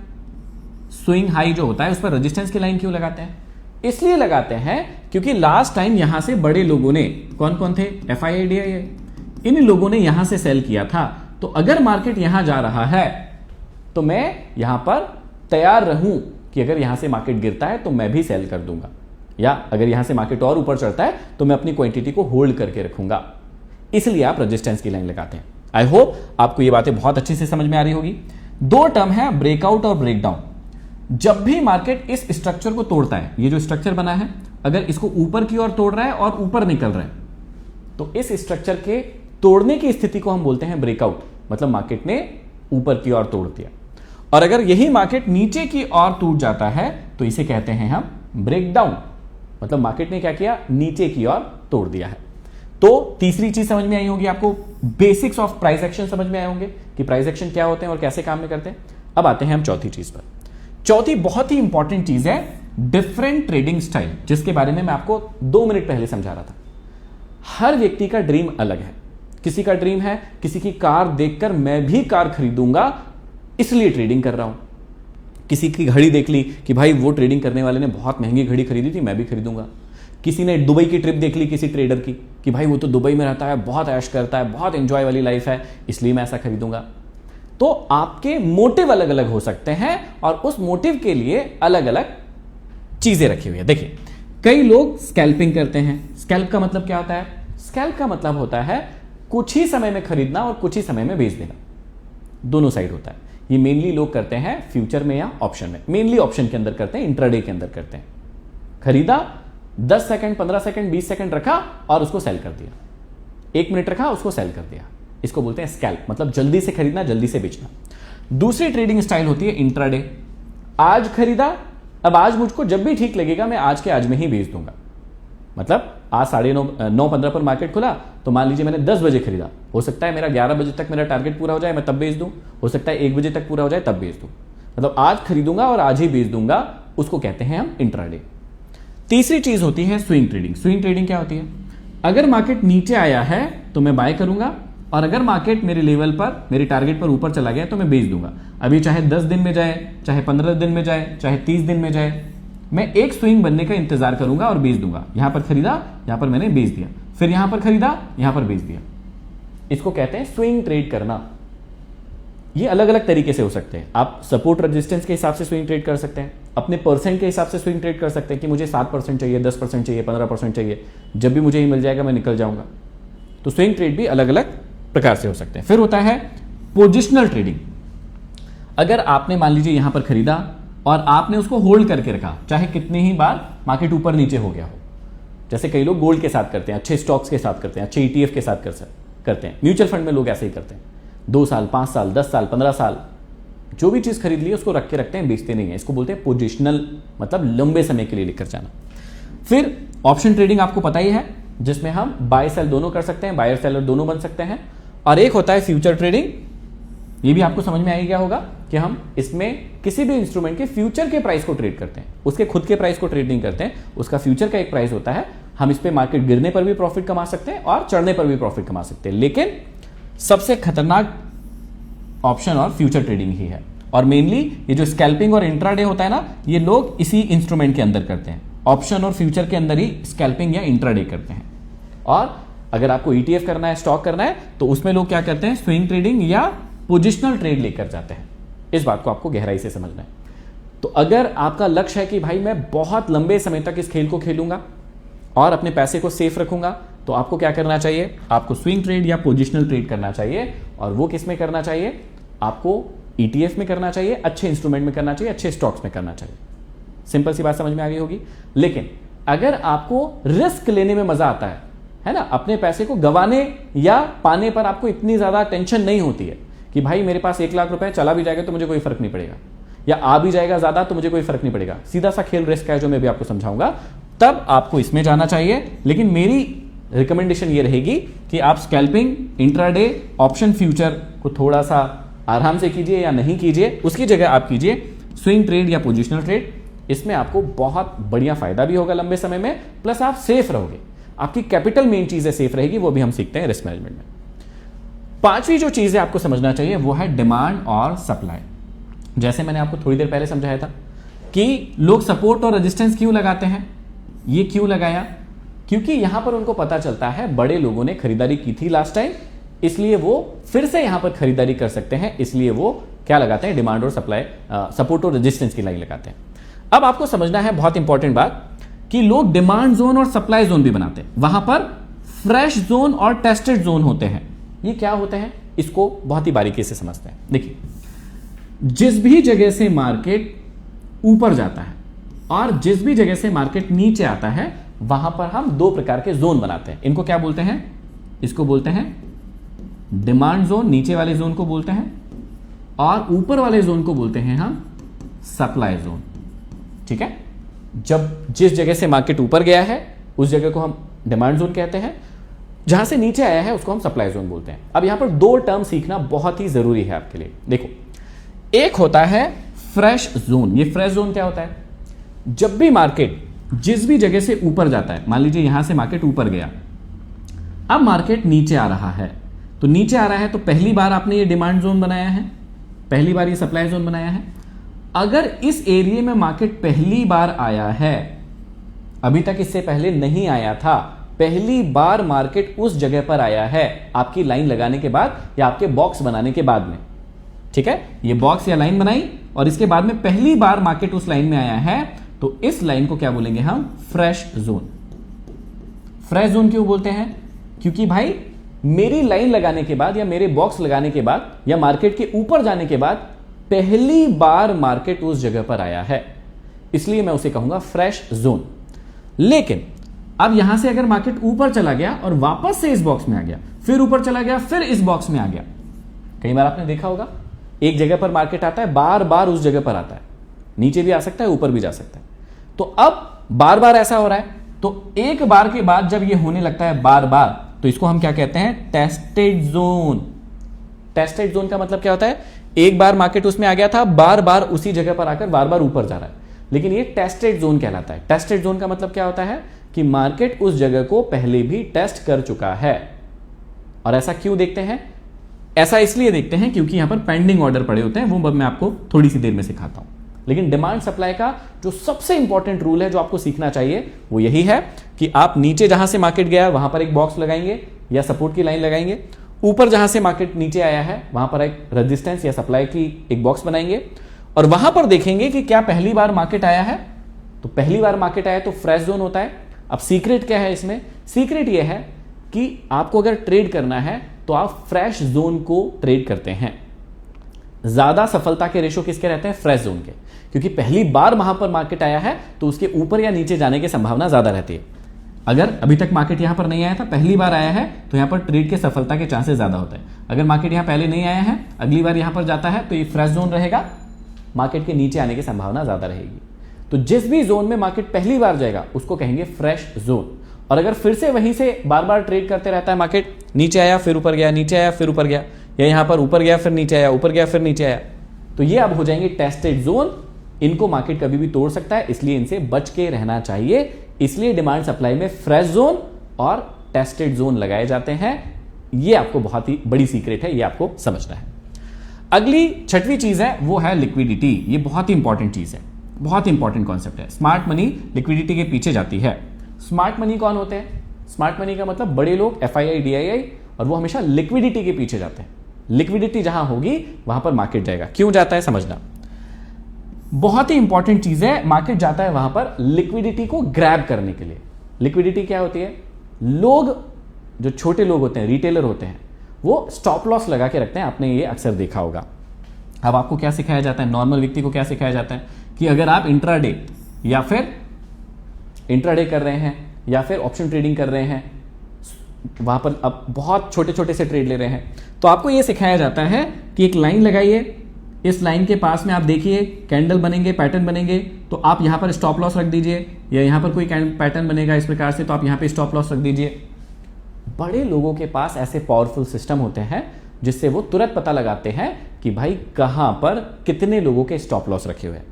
स्विंग हाई जो होता है उस पर रेजिस्टेंस की लाइन क्यों लगाते हैं? इसलिए लगाते हैं क्योंकि लास्ट टाइम यहां से बड़े लोगों ने, कौन कौन थे? FIIDI, इन लोगों ने यहां से सेल किया था। तो अगर मार्केट यहां जा रहा है तो मैं यहां पर तैयार रहूं कि अगर यहां से मार्केट गिरता है तो मैं भी सेल कर दूंगा, या अगर यहां से मार्केट और ऊपर चढ़ता है तो मैं अपनी क्वांटिटी को होल्ड करके रखूंगा। इसलिए आप रेजिस्टेंस की लाइन लगाते हैं। आई होप आपको ये बातें बहुत अच्छे से समझ में आ रही होगी। दो टर्म है, ब्रेकआउट और ब्रेकडाउन। जब भी मार्केट इस स्ट्रक्चर को तोड़ता है, ये जो स्ट्रक्चर बना है, अगर इसको ऊपर की ओर तोड़ रहा है और ऊपर निकल रहा है, तो इस स्ट्रक्चर के तोड़ने की स्थिति को हम बोलते हैं ब्रेकआउट, मतलब मार्केट ने ऊपर की ओर तोड़ दिया। और अगर यही मार्केट नीचे की ओर टूट जाता है तो इसे कहते हैं हम ब्रेकडाउन, मतलब मार्केट ने क्या किया? नीचे की ओर तोड़ दिया है। तो तीसरी चीज समझ में आई होगी आपको, बेसिक्स ऑफ प्राइस एक्शन समझ में आए होंगे कि प्राइस एक्शन क्या होते हैं और कैसे काम में करते हैं। अब आते हैं हम चौथी चीज पर। चौथी बहुत ही इंपॉर्टेंट चीज है, डिफरेंट ट्रेडिंग स्टाइल, जिसके बारे में मैं आपको 2 मिनट पहले समझा रहा था। हर व्यक्ति का ड्रीम अलग है। किसी का ड्रीम है, किसी की कार देखकर मैं भी कार खरीदूंगा इसलिए ट्रेडिंग कर रहा हूं। किसी की घड़ी देख ली कि भाई वो ट्रेडिंग करने वाले ने बहुत महंगी घड़ी खरीदी थी, मैं भी खरीदूंगा। किसी ने दुबई की ट्रिप देख ली किसी ट्रेडर की कि भाई वो तो दुबई में रहता है, बहुत ऐश करता है, बहुत एंजॉय वाली लाइफ है, इसलिए मैं ऐसा खरीदूंगा। तो आपके मोटिव अलग अलग हो सकते हैं और उस मोटिव के लिए अलग अलग चीजें रखी हुई है। देखिए, कई लोग स्कैल्पिंग करते हैं। स्कैल्प का मतलब क्या होता है? स्कैल्प का मतलब होता है कुछ ही समय में खरीदना और कुछ ही समय में बेच देना, दोनों साइड होता है। ये मेनली लोग करते हैं फ्यूचर में या ऑप्शन में। मेनली ऑप्शन के अंदर करते हैं, इंट्राडे के अंदर करते हैं। खरीदा, 10 सेकंड, 15 सेकंड, 20 सेकंड रखा और उसको सेल कर दिया। 1 मिनट रखा, उसको सेल कर दिया। इसको बोलते हैं स्कैल्प, मतलब जल्दी से खरीदना, जल्दी से बेचना। दूसरी ट्रेडिंग स्टाइल होती है इंट्राडे। आज खरीदा, अब आज मुझको जब भी ठीक लगेगा मैं आज के आज में ही बेच दूंगा। मतलब आज 9:15 पर मार्केट खुला, तो मान लीजिए मैंने 10 बजे खरीदा, हो सकता है मेरा 11 बजे तक मेरा टारगेट पूरा हो जाए, मैं तब बेच दूं। हो सकता है 1 बजे तक पूरा हो जाए, तब बेच दूं। मतलब आज खरीदूंगा और आज ही बेच दूंगा, उसको कहते हैं हम इंट्राडे। तीसरी चीज होती है स्विंग ट्रेडिंग। स्विंग ट्रेडिंग क्या होती है? अगर मार्केट नीचे आया है तो मैं बाय करूंगा, और अगर मार्केट मेरे लेवल पर, मेरे टारगेट पर ऊपर चला गया तो मैं बेच दूंगा। अभी चाहे 10 दिन में जाए, चाहे 15 दिन में जाए, चाहे 30 दिन में जाए, मैं एक स्विंग बनने का इंतजार करूंगा और बेच दूंगा। यहां पर खरीदा, यहां पर मैंने बेच दिया, फिर यहां पर खरीदा, यहां पर बेच दिया। इसको कहते हैं स्विंग ट्रेड करना। ये अलग अलग तरीके से हो सकते हैं। आप सपोर्ट रेजिस्टेंस के हिसाब से स्विंग ट्रेड कर सकते हैं, अपने परसेंट के हिसाब से स्विंग ट्रेड कर सकते हैं कि मुझे 7% चाहिए, 10% चाहिए, 15% चाहिए, जब भी मुझे ही मिल जाएगा मैं निकल जाऊंगा। तो स्विंग ट्रेड भी अलग अलग प्रकार से हो सकते हैं। फिर होता है पोजिशनल ट्रेडिंग। अगर आपने मान लीजिए यहां पर खरीदा और आपने उसको होल्ड करके रखा, चाहे कितनी ही बार मार्केट ऊपर नीचे हो गया हो। जैसे कई लोग गोल्ड के साथ करते हैं, अच्छे स्टॉक्स के साथ करते हैं, अच्छे ETF के साथ करते हैं। म्यूचुअल फंड में लोग ऐसे ही करते हैं, 2 साल, 5 साल, 10 साल, 15 साल, जो भी चीज खरीद ली उसको रख के रखते हैं, बेचते नहीं है। इसको बोलते हैं पोजिशनल, मतलब लंबे समय के लिए लेकर जाना। फिर ऑप्शन ट्रेडिंग आपको पता ही है, जिसमें हम बाय सेल दोनों कर सकते हैं, बायर सेलर दोनों बन सकते हैं। और एक होता है फ्यूचर ट्रेडिंग। ये भी आपको समझ में आ गया होगा कि हम इसमें किसी भी इंस्ट्रूमेंट के फ्यूचर के प्राइस को ट्रेड करते हैं, उसके खुद के प्राइस को ट्रेड नहीं करते हैं, उसका फ्यूचर का एक प्राइस होता है। हम इस पे मार्केट गिरने पर भी प्रॉफिट कमा सकते हैं और चढ़ने पर भी प्रॉफिट कमा सकते हैं, लेकिन सबसे खतरनाक ऑप्शन और फ्यूचर ट्रेडिंग ही है। और मेनली ये जो स्कैल्पिंग और इंट्राडे होता है ना, ये लोग इसी इंस्ट्रूमेंट के अंदर करते हैं, ऑप्शन और फ्यूचर के अंदर ही स्कैल्पिंग या इंट्राडे करते हैं। और अगर आपको ETF करना है, स्टॉक करना है, तो उसमें लोग क्या करते हैं? स्विंग ट्रेडिंग या पोजिशनल ट्रेड लेकर जाते हैं। इस बात को आपको गहराई से समझना है। तो अगर आपका लक्ष्य है कि भाई मैं बहुत लंबे समय तक इस खेल को खेलूंगा और अपने पैसे को सेफ रखूंगा, तो आपको क्या करना चाहिए? आपको स्विंग ट्रेड या पोजिशनल ट्रेड करना चाहिए। और वो किस में करना चाहिए? आपको ETF में करना चाहिए, अच्छे इंस्ट्रूमेंट में करना चाहिए, अच्छे स्टॉक्स में करना चाहिए। सिंपल सी बात समझ में आ गई होगी। लेकिन अगर आपको रिस्क लेने में मजा आता है ना, अपने पैसे को गंवाने या पाने पर आपको इतनी ज्यादा टेंशन नहीं होती है कि भाई मेरे पास 1 लाख रुपए चला भी जाएगा तो मुझे कोई फर्क नहीं पड़ेगा, या आ भी जाएगा ज्यादा तो मुझे कोई फर्क नहीं पड़ेगा, सीधा सा खेल रिस्क है जो मैं भी आपको समझाऊंगा, तब आपको इसमें जाना चाहिए। लेकिन मेरी रिकमेंडेशन ये रहेगी कि आप स्कैल्पिंग, इंट्राडे, ऑप्शन, फ्यूचर को थोड़ा सा आराम से कीजिए या नहीं कीजिए। उसकी जगह आप कीजिए स्विंग ट्रेड या पोजिशनल ट्रेड, इसमें आपको बहुत बढ़िया फायदा भी होगा लंबे समय में, प्लस आप सेफ रहोगे। आपकी कैपिटल मेन चीज है सेफ रहेगी, वो भी हम सीखते हैं रिस्क मैनेजमेंट में। पांचवी जो चीज है आपको समझना चाहिए वो है डिमांड और सप्लाई। जैसे मैंने आपको थोड़ी देर पहले समझाया था कि लोग सपोर्ट और रेजिस्टेंस क्यों लगाते हैं, ये क्यों लगाया, क्योंकि यहां पर उनको पता चलता है बड़े लोगों ने खरीदारी की थी लास्ट टाइम, इसलिए वो फिर से यहां पर खरीदारी कर सकते हैं, इसलिए वो क्या लगाते हैं, डिमांड और सप्लाई, सपोर्ट और रेजिस्टेंस की लाइन लगाते हैं। अब आपको समझना है बहुत इंपॉर्टेंट बात कि लोग डिमांड जोन और सप्लाई जोन भी बनाते हैं, वहां पर फ्रेश जोन और टेस्टेड जोन होते हैं। ये क्या होते हैं, इसको बहुत ही बारीकी से समझते हैं। देखिए, जिस भी जगह से मार्केट ऊपर जाता है और जिस भी जगह से मार्केट नीचे आता है, वहां पर हम दो प्रकार के जोन बनाते हैं। इनको क्या बोलते हैं, इसको बोलते हैं डिमांड जोन, नीचे वाले जोन को बोलते हैं, और ऊपर वाले जोन को बोलते हैं हम सप्लाई जोन। ठीक है, जब जिस जगह से मार्केट ऊपर गया है उस जगह को हम डिमांड जोन कहते हैं, जहां से नीचे आया है उसको हम सप्लाई जोन बोलते हैं। अब यहां पर दो टर्म सीखना बहुत ही जरूरी है आपके लिए। देखो, एक होता है फ्रेश जोन। ये फ्रेश जोन क्या होता है, जब भी मार्केट जिस भी जगह से ऊपर जाता है, मान लीजिए यहां से मार्केट ऊपर गया, अब मार्केट नीचे आ रहा है, तो नीचे आ रहा है तो पहली बार आपने ये डिमांड जोन बनाया है, पहली बार ये सप्लाई जोन बनाया है। अगर इस एरिया में मार्केट पहली बार आया है, अभी तक इससे पहले नहीं आया था, पहली बार मार्केट उस जगह पर आया है आपकी लाइन लगाने के बाद या आपके बॉक्स बनाने के बाद में। ठीक है, ये बॉक्स या लाइन बनाई और इसके बाद में पहली बार मार्केट उस लाइन में आया है, तो इस लाइन को क्या बोलेंगे हम, फ्रेश जोन। फ्रेश जोन क्यों बोलते हैं, क्योंकि भाई मेरी लाइन लगाने के बाद या मेरे बॉक्स लगाने के बाद या मार्केट के ऊपर जाने के बाद पहली बार मार्केट उस जगह पर आया है, इसलिए मैं उसे कहूंगा फ्रेश जोन। लेकिन अब यहां से अगर मार्केट ऊपर चला गया और वापस से इस बॉक्स में आ गया, फिर ऊपर चला गया, फिर इस बॉक्स में आ गया, कई बार आपने देखा होगा एक जगह पर मार्केट आता है, बार बार उस जगह पर आता है, नीचे भी आ सकता है, ऊपर भी जा सकता है। तो अब बार बार ऐसा हो रहा है, तो एक बार के बाद जब ये होने लगता है बार बार, तो इसको हम क्या कहते हैं, टेस्टेड जोन। टेस्टेड जोन का मतलब क्या होता है, एक बार मार्केट उसमें आ गया था, बार बार उसी जगह पर आकर बार बार ऊपर जा रहा है, लेकिन ये टेस्टेड जोन कहलाता है। टेस्टेड जोन का मतलब क्या होता है कि मार्केट उस जगह को पहले भी टेस्ट कर चुका है। और ऐसा क्यों देखते हैं, ऐसा इसलिए देखते हैं क्योंकि यहां पर पेंडिंग ऑर्डर पड़े होते हैं, वो मैं आपको थोड़ी सी देर में सिखाता हूं। लेकिन डिमांड सप्लाई का जो सबसे इंपॉर्टेंट रूल है जो आपको सीखना चाहिए वो यही है कि आप नीचे जहां से मार्केट गया है वहां पर एक बॉक्स लगाएंगे या सपोर्ट की लाइन लगाएंगे, ऊपर जहां से मार्केट नीचे आया है वहां पर एक रेजिस्टेंस या सप्लाई की एक बॉक्स बनाएंगे, और वहां पर देखेंगे कि क्या पहली बार मार्केट आया है। तो पहली बार मार्केट आया तो फ्रेश जोन होता है। अब सीक्रेट क्या है इसमें, सीक्रेट यह है कि आपको अगर ट्रेड करना है तो आप फ्रेश जोन को ट्रेड करते हैं। ज्यादा सफलता के रेशो किसके रहते हैं, फ्रेश जोन के, क्योंकि पहली बार वहां पर मार्केट आया है तो उसके ऊपर या नीचे जाने की संभावना ज्यादा रहती है। अगर अभी तक मार्केट यहां पर नहीं आया था, पहली बार आया है, तो यहां पर ट्रेड के सफलता के चांसेस ज्यादा होते हैं। अगर मार्केट यहां पहले नहीं आया है, अगली बार यहां पर जाता है, तो ये फ्रेश जोन रहेगा, मार्केट के नीचे आने की संभावना ज्यादा रहेगी। तो जिस भी जोन में मार्केट पहली बार जाएगा उसको कहेंगे फ्रेश जोन। और अगर फिर से वहीं से बार बार ट्रेड करते रहता है, मार्केट नीचे आया फिर ऊपर गया, नीचे आया फिर ऊपर गया, या यहां पर ऊपर गया फिर नीचे आया, ऊपर गया फिर नीचे आया, तो ये अब हो जाएंगे टेस्टेड जोन। इनको मार्केट कभी भी तोड़ सकता है, इसलिए इनसे बच के रहना चाहिए। इसलिए डिमांड सप्लाई में फ्रेश जोन और टेस्टेड जोन लगाए जाते हैं। ये आपको बहुत ही बड़ी सीक्रेट है, ये आपको समझना है। अगली छठवीं चीज है वो है लिक्विडिटी। ये बहुत ही इंपॉर्टेंट चीज है, बहुत ही इंपॉर्टेंट कॉन्सेप्ट है। स्मार्ट मनी लिक्विडिटी के पीछे जाती है। स्मार्ट मनी कौन होते हैं, स्मार्ट मनी का मतलब बड़े लोग, FII, DII, और वो हमेशा लिक्विडिटी के पीछे जाते हैं। लिक्विडिटी जहां होगी वहां पर मार्केट जाएगा। क्यों जाता है समझना, बहुत ही इंपॉर्टेंट चीज है। मार्केट जाता है वहां पर लिक्विडिटी को ग्रैब करने के लिए। लिक्विडिटी क्या होती है, लोग जो छोटे लोग होते हैं, रिटेलर होते हैं, वो स्टॉप लॉस लगा के रखते हैं। आपने ये अक्सर देखा होगा। अब आपको क्या सिखाया जाता है, नॉर्मल व्यक्ति को क्या सिखाया जाता है कि अगर आप इंट्राडे कर रहे हैं या फिर ऑप्शन ट्रेडिंग कर रहे हैं, वहां पर अब बहुत छोटे छोटे से ट्रेड ले रहे हैं, तो आपको यह सिखाया जाता है कि एक लाइन लगाइए, इस लाइन के पास में आप देखिए कैंडल बनेंगे, पैटर्न बनेंगे, तो आप यहां पर स्टॉप लॉस रख दीजिए, या यहां पर कोई पैटर्न बनेगा इस प्रकार से, तो आप यहां पे स्टॉप लॉस रख दीजिए। बड़े लोगों के पास ऐसे पावरफुल सिस्टम होते हैं जिससे वो तुरंत पता लगाते हैं कि भाई कहां पर कितने लोगों के स्टॉप लॉस रखे हुए हैं।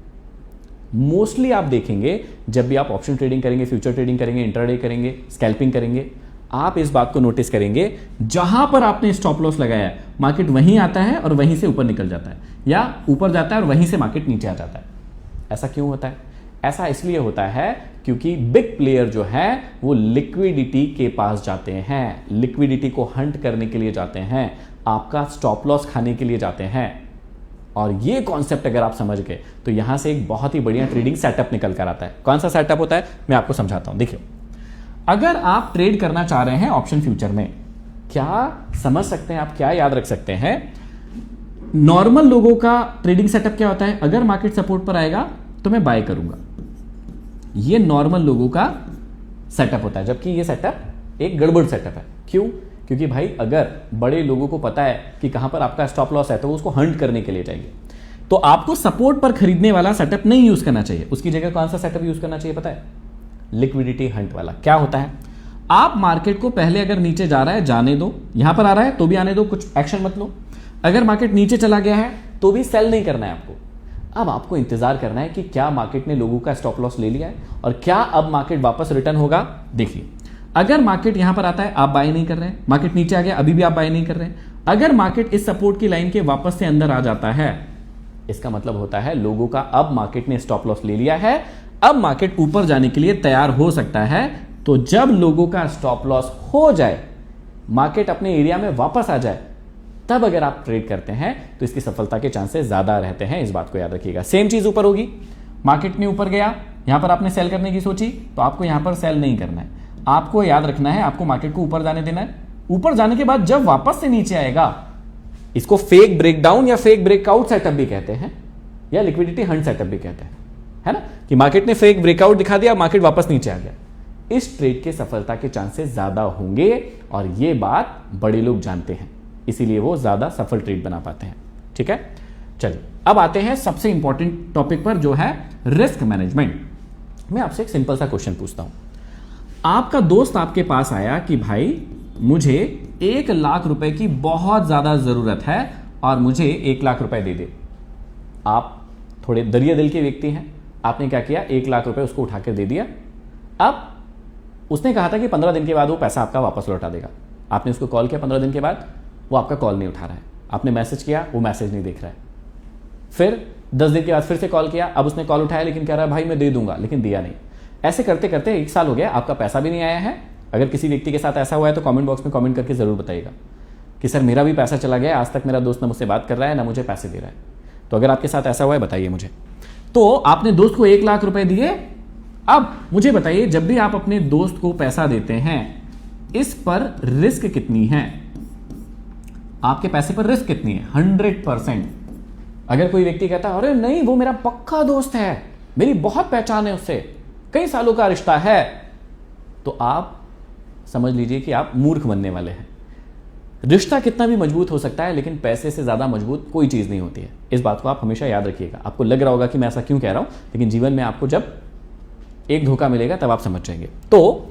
मोस्टली आप देखेंगे जब भी आप ऑप्शन ट्रेडिंग करेंगे, फ्यूचर ट्रेडिंग करेंगे, इंट्राडे करेंगे, स्कैल्पिंग करेंगे, आप इस बात को नोटिस करेंगे जहां पर आपने स्टॉप लॉस लगाया है मार्केट वहीं आता है और वहीं से ऊपर निकल जाता है, या ऊपर जाता है और वहीं से मार्केट नीचे आ जाता है। ऐसा क्यों होता है? ऐसा इसलिए होता है क्योंकि बिग प्लेयर जो है वो लिक्विडिटी के पास जाते हैं, लिक्विडिटी को हंट करने के लिए जाते हैं, आपका स्टॉप लॉस खाने के लिए जाते हैं। और ये कॉन्सेप्ट अगर आप समझ गए तो यहां से एक बहुत ही बढ़िया ट्रेडिंग सेटअप निकल कर आता है। कौन सा सेटअप होता है मैं आपको समझाता हूं। देखिए, अगर आप ट्रेड करना चाह रहे हैं ऑप्शन फ्यूचर में, क्या समझ सकते हैं आप, क्या याद रख सकते हैं? नॉर्मल लोगों का ट्रेडिंग सेटअप क्या होता है? अगर मार्केट सपोर्ट पर आएगा तो मैं बाय करूंगा, ये नॉर्मल लोगों का सेटअप होता है। जबकि ये सेटअप एक गड़बड़ सेटअप है। क्यों? क्योंकि भाई अगर बड़े लोगों को पता है कि कहां पर आपका स्टॉप लॉस है तो वो उसको हंट करने के लिए जाएंगे। तो आपको सपोर्ट पर खरीदने वाला सेटअप नहीं यूज करना चाहिए। उसकी जगह कौन सा सेटअप यूज करना चाहिए पता है? लिक्विडिटी हंट वाला। क्या होता है? आप मार्केट को पहले अगर नीचे जा रहा है जाने दो, यहां पर आ रहा है तो भी आने दो, कुछ एक्शन मत लो। अगर मार्केट नीचे चला गया है तो भी सेल नहीं करना है आपको। अब आपको इंतजार करना है कि क्या मार्केट ने लोगों का स्टॉप लॉस ले लिया है और क्या अब मार्केट वापस रिटर्न होगा। देखिए, अगर मार्केट यहां पर आता है आप बाय नहीं कर रहे हैं, मार्केट नीचे आ गया अभी भी आप बाय नहीं कर रहे हैं। अगर मार्केट इस सपोर्ट की लाइन के वापस से अंदर आ जाता है, इसका मतलब होता है लोगों का अब मार्केट ने स्टॉप लॉस ले लिया है, अब मार्केट ऊपर जाने के लिए तैयार हो सकता है। तो जब लोगों का स्टॉप लॉस हो जाए, मार्केट अपने एरिया में वापस आ जाए, तब अगर आप ट्रेड करते हैं तो इसकी सफलता के चांसेस ज्यादा रहते हैं। इस बात को याद रखिएगा। सेम चीज ऊपर होगी, मार्केट ने ऊपर गया, यहां पर आपने सेल करने की सोची तो आपको यहां पर सेल नहीं करना है। आपको याद रखना है, आपको मार्केट को ऊपर जाने देना है। ऊपर जाने के बाद जब वापस से नीचे आएगा, इसको फेक ब्रेकडाउन या फेक ब्रेकआउट सेटअप भी कहते हैं, या लिक्विडिटी हंट सेटअप भी कहते हैं, है ना, कि मार्केट ने फेक ब्रेकआउट दिखा दिया, मार्केट वापस नीचे आ गया। इस ट्रेड के सफलता के चांसेस ज्यादा होंगे और ये बात बड़े लोग जानते हैं, इसीलिए वो ज्यादा सफल ट्रेड बना पाते हैं। ठीक है, चलिए अब आते हैं सबसे इंपॉर्टेंट टॉपिक पर, जो है रिस्क मैनेजमेंट। मैं आपसे एक सिंपल सा क्वेश्चन पूछता हूं। आपका दोस्त आपके पास आया कि भाई मुझे 1 लाख रुपए की बहुत ज्यादा जरूरत है और मुझे 1 लाख रुपए दे दे। आप थोड़े दरिया दिल के व्यक्ति हैं, आपने क्या किया, 1 लाख रुपए उसको उठाकर दे दिया। अब उसने कहा था कि 15 दिन के बाद वो पैसा आपका वापस लौटा देगा। आपने उसको कॉल किया 15 दिन के बाद, वो आपका कॉल नहीं उठा रहा है। आपने मैसेज किया, वो मैसेज नहीं देख रहा है। फिर 10 दिन के बाद फिर से कॉल किया, अब उसने कॉल उठाया लेकिन कह रहा है भाई मैं दे दूंगा, लेकिन दिया नहीं। ऐसे करते करते 1 साल हो गया, आपका पैसा भी नहीं आया है। अगर किसी व्यक्ति के साथ ऐसा हुआ है तो कमेंट बॉक्स में कमेंट करके जरूर बताइएगा कि सर मेरा भी पैसा चला गया, आज तक मेरा दोस्त ना मुझसे बात कर रहा है ना मुझे पैसे दे रहा है। तो अगर आपके साथ ऐसा हुआ है बताइए मुझे। तो आपने दोस्त को 1 लाख रुपए दिए। अब मुझे बताइए, जब भी आप अपने दोस्त को पैसा देते हैं, इस पर रिस्क कितनी है? आपके पैसे पर रिस्क कितनी है? 100%। अगर कोई व्यक्ति कहता है अरे नहीं वो मेरा पक्का दोस्त है, मेरी बहुत पहचान है उससे, कई सालों का रिश्ता है, तो आप समझ लीजिए कि आप मूर्ख बनने वाले हैं। रिश्ता कितना भी मजबूत हो सकता है लेकिन पैसे से ज्यादा मजबूत कोई चीज नहीं होती है। इस बात को आप हमेशा याद रखिएगा। आपको लग रहा होगा कि मैं ऐसा क्यों कह रहा हूं, लेकिन जीवन में आपको जब एक धोखा मिलेगा तब आप समझ जाएंगे। तो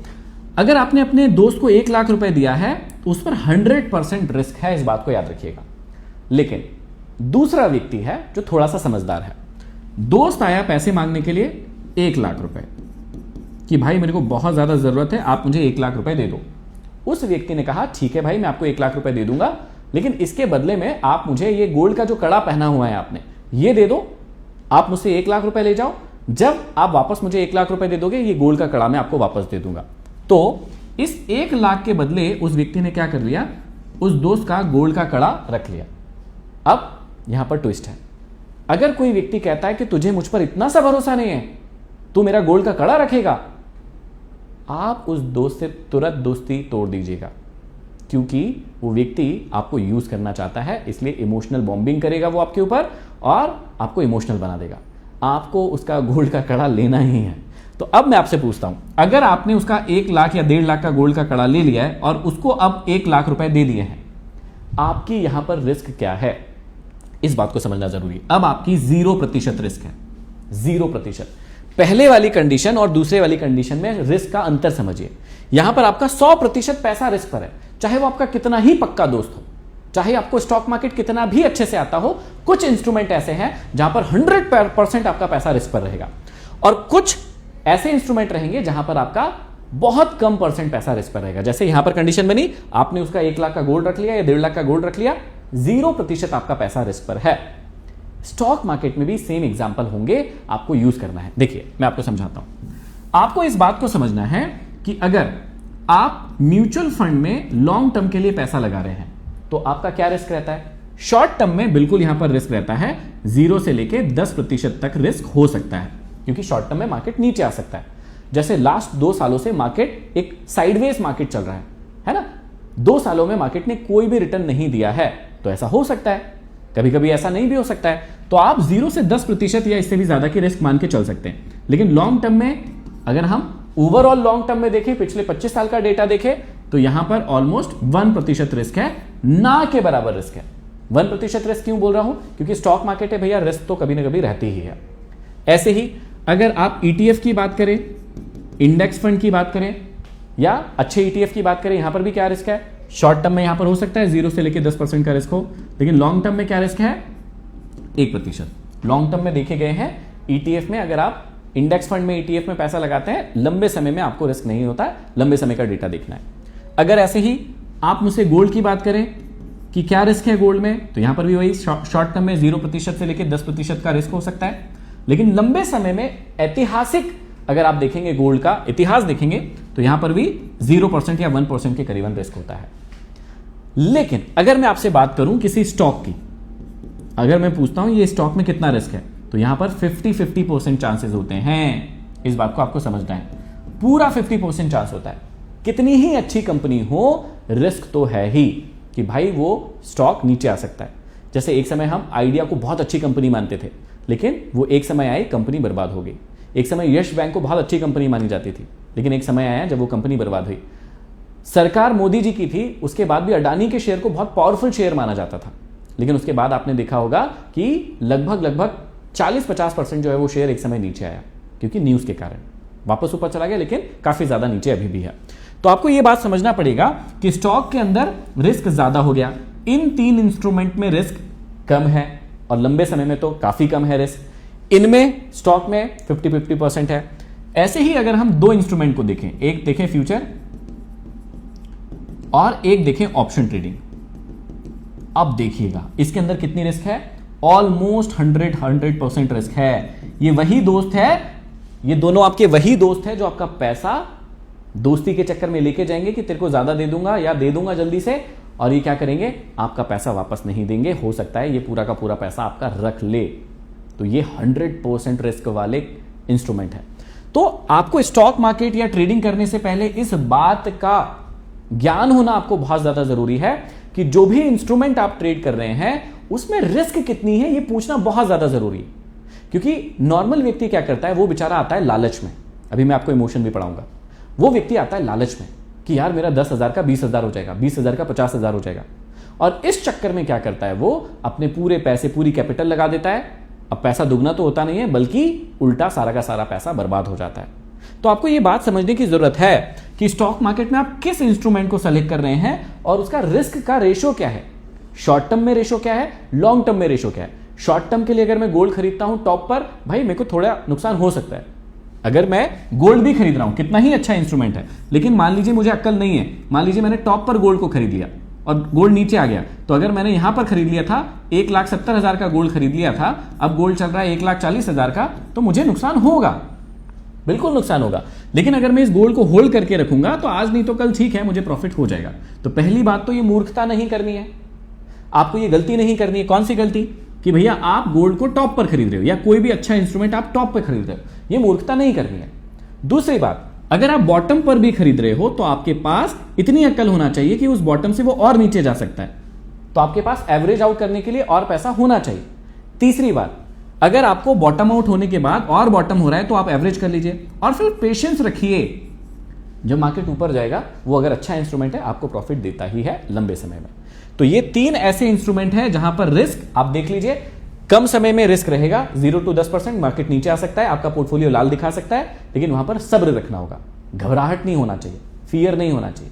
अगर आपने अपने दोस्त को 1 लाख रुपए दिया है तो उस पर 100% रिस्क है, इस बात को याद रखिएगा। लेकिन दूसरा व्यक्ति है जो थोड़ा सा समझदार है। दोस्त आया पैसे मांगने के लिए 1 लाख रुपए कि भाई मेरे को बहुत ज्यादा जरूरत है, आप मुझे 1 लाख रुपए दे दो। उस व्यक्ति ने कहा ठीक है भाई मैं आपको 1 लाख रुपए दे दूंगा, लेकिन इसके बदले में आप मुझे ये गोल्ड का जो कड़ा पहना हुआ है आपने, ये दे दो। आप मुझसे 1 लाख रुपए ले जाओ, जब आप वापस मुझे 1 लाख रुपए दे दोगे, ये गोल्ड का कड़ा मैं आपको वापस दे दूंगा। तो इस 1 लाख के बदले उस व्यक्ति ने क्या कर लिया, उस दोस्त का गोल्ड का कड़ा रख लिया। अब यहां पर ट्विस्ट है। अगर कोई व्यक्ति कहता है कि तुझे मुझ पर इतना सा भरोसा नहीं है, तू मेरा गोल्ड का कड़ा रखेगा, आप उस दोस्त से तुरंत दोस्ती तोड़ दीजिएगा, क्योंकि वो व्यक्ति आपको यूज करना चाहता है, इसलिए इमोशनल बॉम्बिंग करेगा वो आपके ऊपर और आपको इमोशनल बना देगा। आपको उसका गोल्ड का कड़ा लेना ही है। तो अब मैं आपसे पूछता हूं, अगर आपने उसका 1 लाख या 1.5 लाख का गोल्ड का कड़ा ले लिया है और उसको अब 1 लाख रुपए दे दिए हैं, आपकी यहां पर रिस्क क्या है, इस बात को समझना जरूरी है। अब आपकी 0% रिस्क है, 0%। पहले वाली कंडीशन और दूसरे वाली कंडीशन में रिस्क का अंतर समझिए। यहां पर आपका 100% पैसा रिस्क पर है, चाहे वो आपका कितना ही पक्का दोस्त हो, चाहे आपको स्टॉक मार्केट कितना भी अच्छे से आता हो, कुछ इंस्ट्रूमेंट ऐसे हैं जहां पर 100% आपका पैसा रिस्क पर रहेगा, और कुछ ऐसे इंस्ट्रूमेंट रहेंगे जहां पर आपका बहुत कम परसेंट पैसा रिस्क पर रहेगा। जैसे यहां पर कंडीशन बनी, आपने उसका 1 लाख का गोल्ड रख लिया या 1.5 लाख का गोल्ड रख लिया, 0% आपका पैसा रिस्क पर है। स्टॉक मार्केट में भी सेम एग्जांपल होंगे, आपको यूज करना है। देखिए मैं आपको समझाता हूं। आपको इस बात को समझना है कि अगर आप म्यूचुअल फंड में लॉन्ग टर्म के लिए पैसा लगा रहे हैं तो आपका क्या रिस्क रहता है? शॉर्ट टर्म में बिल्कुल यहां पर रिस्क रहता है 0 से लेके 10% तक रिस्क हो सकता है, क्योंकि शॉर्ट टर्म में मार्केट नीचे आ सकता है। जैसे लास्ट 2 सालों से मार्केट एक साइडवेज मार्केट चल रहा है ना? 2 सालों में मार्केट ने कोई भी रिटर्न नहीं दिया है, तो ऐसा हो सकता है। कभी कभी ऐसा नहीं भी हो सकता है, तो आप 0 से 10% या इससे भी ज्यादा की रिस्क मान के चल सकते हैं। लेकिन लॉन्ग टर्म में अगर हम ओवरऑल लॉन्ग टर्म में देखें, पिछले 25 साल का डेटा देखें, तो यहां पर ऑलमोस्ट 1% रिस्क है, ना के बराबर रिस्क है। 1% रिस्क क्यों बोल रहा हूं? क्योंकि स्टॉक मार्केट है भैया, रिस्क तो कभी ना कभी रहती ही है। ऐसे ही अगर आप ETF की बात करें, इंडेक्स फंड की बात करें, या अच्छे ETF की बात करें, यहां पर भी क्या रिस्क है? शॉर्ट टर्म में यहां पर हो सकता है 0 से लेकर 10% का रिस्क हो, लेकिन लॉन्ग टर्म में क्या रिस्क है? 1%। लॉन्ग टर्म में देखे गए हैं ETF में, अगर आप इंडेक्स फंड में ETF में पैसा लगाते हैं, लंबे समय में आपको रिस्क नहीं होता है, लंबे समय का डेटा देखना है। अगर ऐसे ही आप मुझसे गोल्ड की बात करें कि क्या रिस्क है गोल्ड में, तो यहां पर भी वही शॉर्ट टर्म में 0% से लेकर 10% का रिस्क हो सकता है, लेकिन लंबे समय में ऐतिहासिक अगर आप देखेंगे गोल्ड का इतिहास देखेंगे, तो यहां पर भी 0% या 1% के करीबन रिस्क होता है। लेकिन अगर मैं आपसे बात करूं किसी स्टॉक की, अगर मैं पूछता हूं ये स्टॉक में कितना रिस्क है, तो यहां पर 50% चांसेस होते हैं। इस बात को आपको समझना है, पूरा 50% चांस होता है। कितनी ही अच्छी कंपनी हो, रिस्क तो है ही कि भाई वो स्टॉक नीचे आ सकता है। जैसे एक समय हम आइडिया को बहुत अच्छी कंपनी मानते थे, लेकिन वो एक समय आई कंपनी बर्बाद हो गई। एक समय यश बैंक को बहुत अच्छी कंपनी मानी जाती थी, लेकिन एक समय आया जब वो कंपनी बर्बाद हुई। सरकार मोदी जी की थी, उसके बाद भी अडानी के शेयर को बहुत पावरफुल शेयर माना जाता था, लेकिन उसके बाद आपने देखा होगा कि लगभग 40-50% जो है वो शेयर एक समय नीचे आया, क्योंकि न्यूज के कारण वापस ऊपर चला गया, लेकिन काफी ज्यादा नीचे अभी भी है। तो आपको यह बात समझना पड़ेगा कि स्टॉक के अंदर रिस्क ज्यादा हो गया। इन 3 इंस्ट्रूमेंट में रिस्क कम है, और लंबे समय में तो काफी कम है रिस्क। इनमें स्टॉक में 50-50% है। ऐसे ही अगर हम 2 इंस्ट्रूमेंट को देखें, एक देखें फ्यूचर और एक देखें ऑप्शन ट्रेडिंग, अब देखिएगा इसके अंदर कितनी रिस्क है? ऑलमोस्ट 100% रिस्क है। ये वही दोस्त है, ये दोनों आपके वही दोस्त है जो आपका पैसा दोस्ती के चक्कर में लेके जाएंगे कि तेरे को ज्यादा दे दूंगा या दे दूंगा जल्दी से, और ये क्या करेंगे? आपका पैसा वापस नहीं देंगे। हो सकता है ये पूरा का पूरा पैसा आपका रख ले। तो ये 100% रिस्क वाले इंस्ट्रूमेंट है। तो आपको स्टॉक मार्केट या ट्रेडिंग करने से पहले इस बात का ज्ञान होना आपको बहुत ज्यादा जरूरी है कि जो भी इंस्ट्रूमेंट आप ट्रेड कर रहे हैं उसमें रिस्क कितनी है, ये पूछना बहुत ज्यादा जरूरी है। क्योंकि नॉर्मल व्यक्ति क्या करता है, वो बेचारा आता है लालच में। अभी मैं आपको इमोशन भी पढ़ाऊंगा। वो व्यक्ति आता है लालच में कि यार मेरा 10,000 का 20,000 हो जाएगा, 20,000 का 50,000 हो जाएगा, और इस चक्कर में क्या करता है, वो अपने पूरे पैसे, पूरी कैपिटल लगा देता है। अब पैसा दुगना तो होता नहीं है, बल्कि उल्टा सारा का सारा पैसा बर्बाद हो जाता है। तो आपको यह बात समझने की जरूरत है कि स्टॉक मार्केट में आप किस इंस्ट्रूमेंट को सेलेक्ट कर रहे हैं और उसका रिस्क का रेशो क्या है। शॉर्ट टर्म में रेशो क्या है, लॉन्ग टर्म में रेशो क्या है। शॉर्ट टर्म के लिए अगर मैं गोल्ड खरीदता हूं टॉप पर, भाई मेरे को थोड़ा नुकसान हो सकता है। अगर मैं गोल्ड भी खरीद रहा हूं, कितना ही अच्छा इंस्ट्रूमेंट है, लेकिन मान लीजिए मुझे अक्ल नहीं है, मान लीजिए मैंने टॉप पर गोल्ड को खरीद लिया और गोल्ड नीचे आ गया, तो अगर मैंने यहां पर खरीद लिया था 1,70,000 का गोल्ड खरीद लिया था, अब गोल्ड चल रहा है 1,40,000 का, तो मुझे नुकसान होगा, बिल्कुल नुकसान होगा। लेकिन अगर मैं इस गोल्ड को होल्ड करके रखूंगा तो आज नहीं तो कल ठीक है, मुझे प्रॉफिट हो जाएगा। तो पहली बात तो ये मूर्खता नहीं करनी है, आपको ये गलती नहीं करनी है। कौन सी गलती? कि भैया आप गोल्ड को टॉप पर खरीद रहे हो या कोई भी अच्छा इंस्ट्रूमेंट आप टॉप पर खरीद रहे हो, ये मूर्खता नहीं करनी है। दूसरी बात, अगर आप बॉटम पर भी खरीद रहे हो तो आपके पास इतनी अक्ल होना चाहिए कि उस बॉटम से वो और नीचे जा सकता है, तो आपके पास एवरेज आउट करने के लिए और पैसा होना चाहिए। तीसरी बात, अगर आपको बॉटम आउट होने के बाद और बॉटम हो रहा है तो आप एवरेज कर लीजिए और फिर पेशेंस रखिए। जब मार्केट ऊपर जाएगा, वो अगर अच्छा इंस्ट्रूमेंट है आपको प्रॉफिट देता ही है लंबे समय में। तो ये 3 ऐसे इंस्ट्रूमेंट हैं जहां पर रिस्क आप देख लीजिए, कम समय में रिस्क रहेगा 0 to 10%। मार्केट नीचे आ सकता है, आपका पोर्टफोलियो लाल दिखा सकता है, लेकिन वहां पर सब्र रखना होगा, घबराहट नहीं होना चाहिए, फियर नहीं होना चाहिए।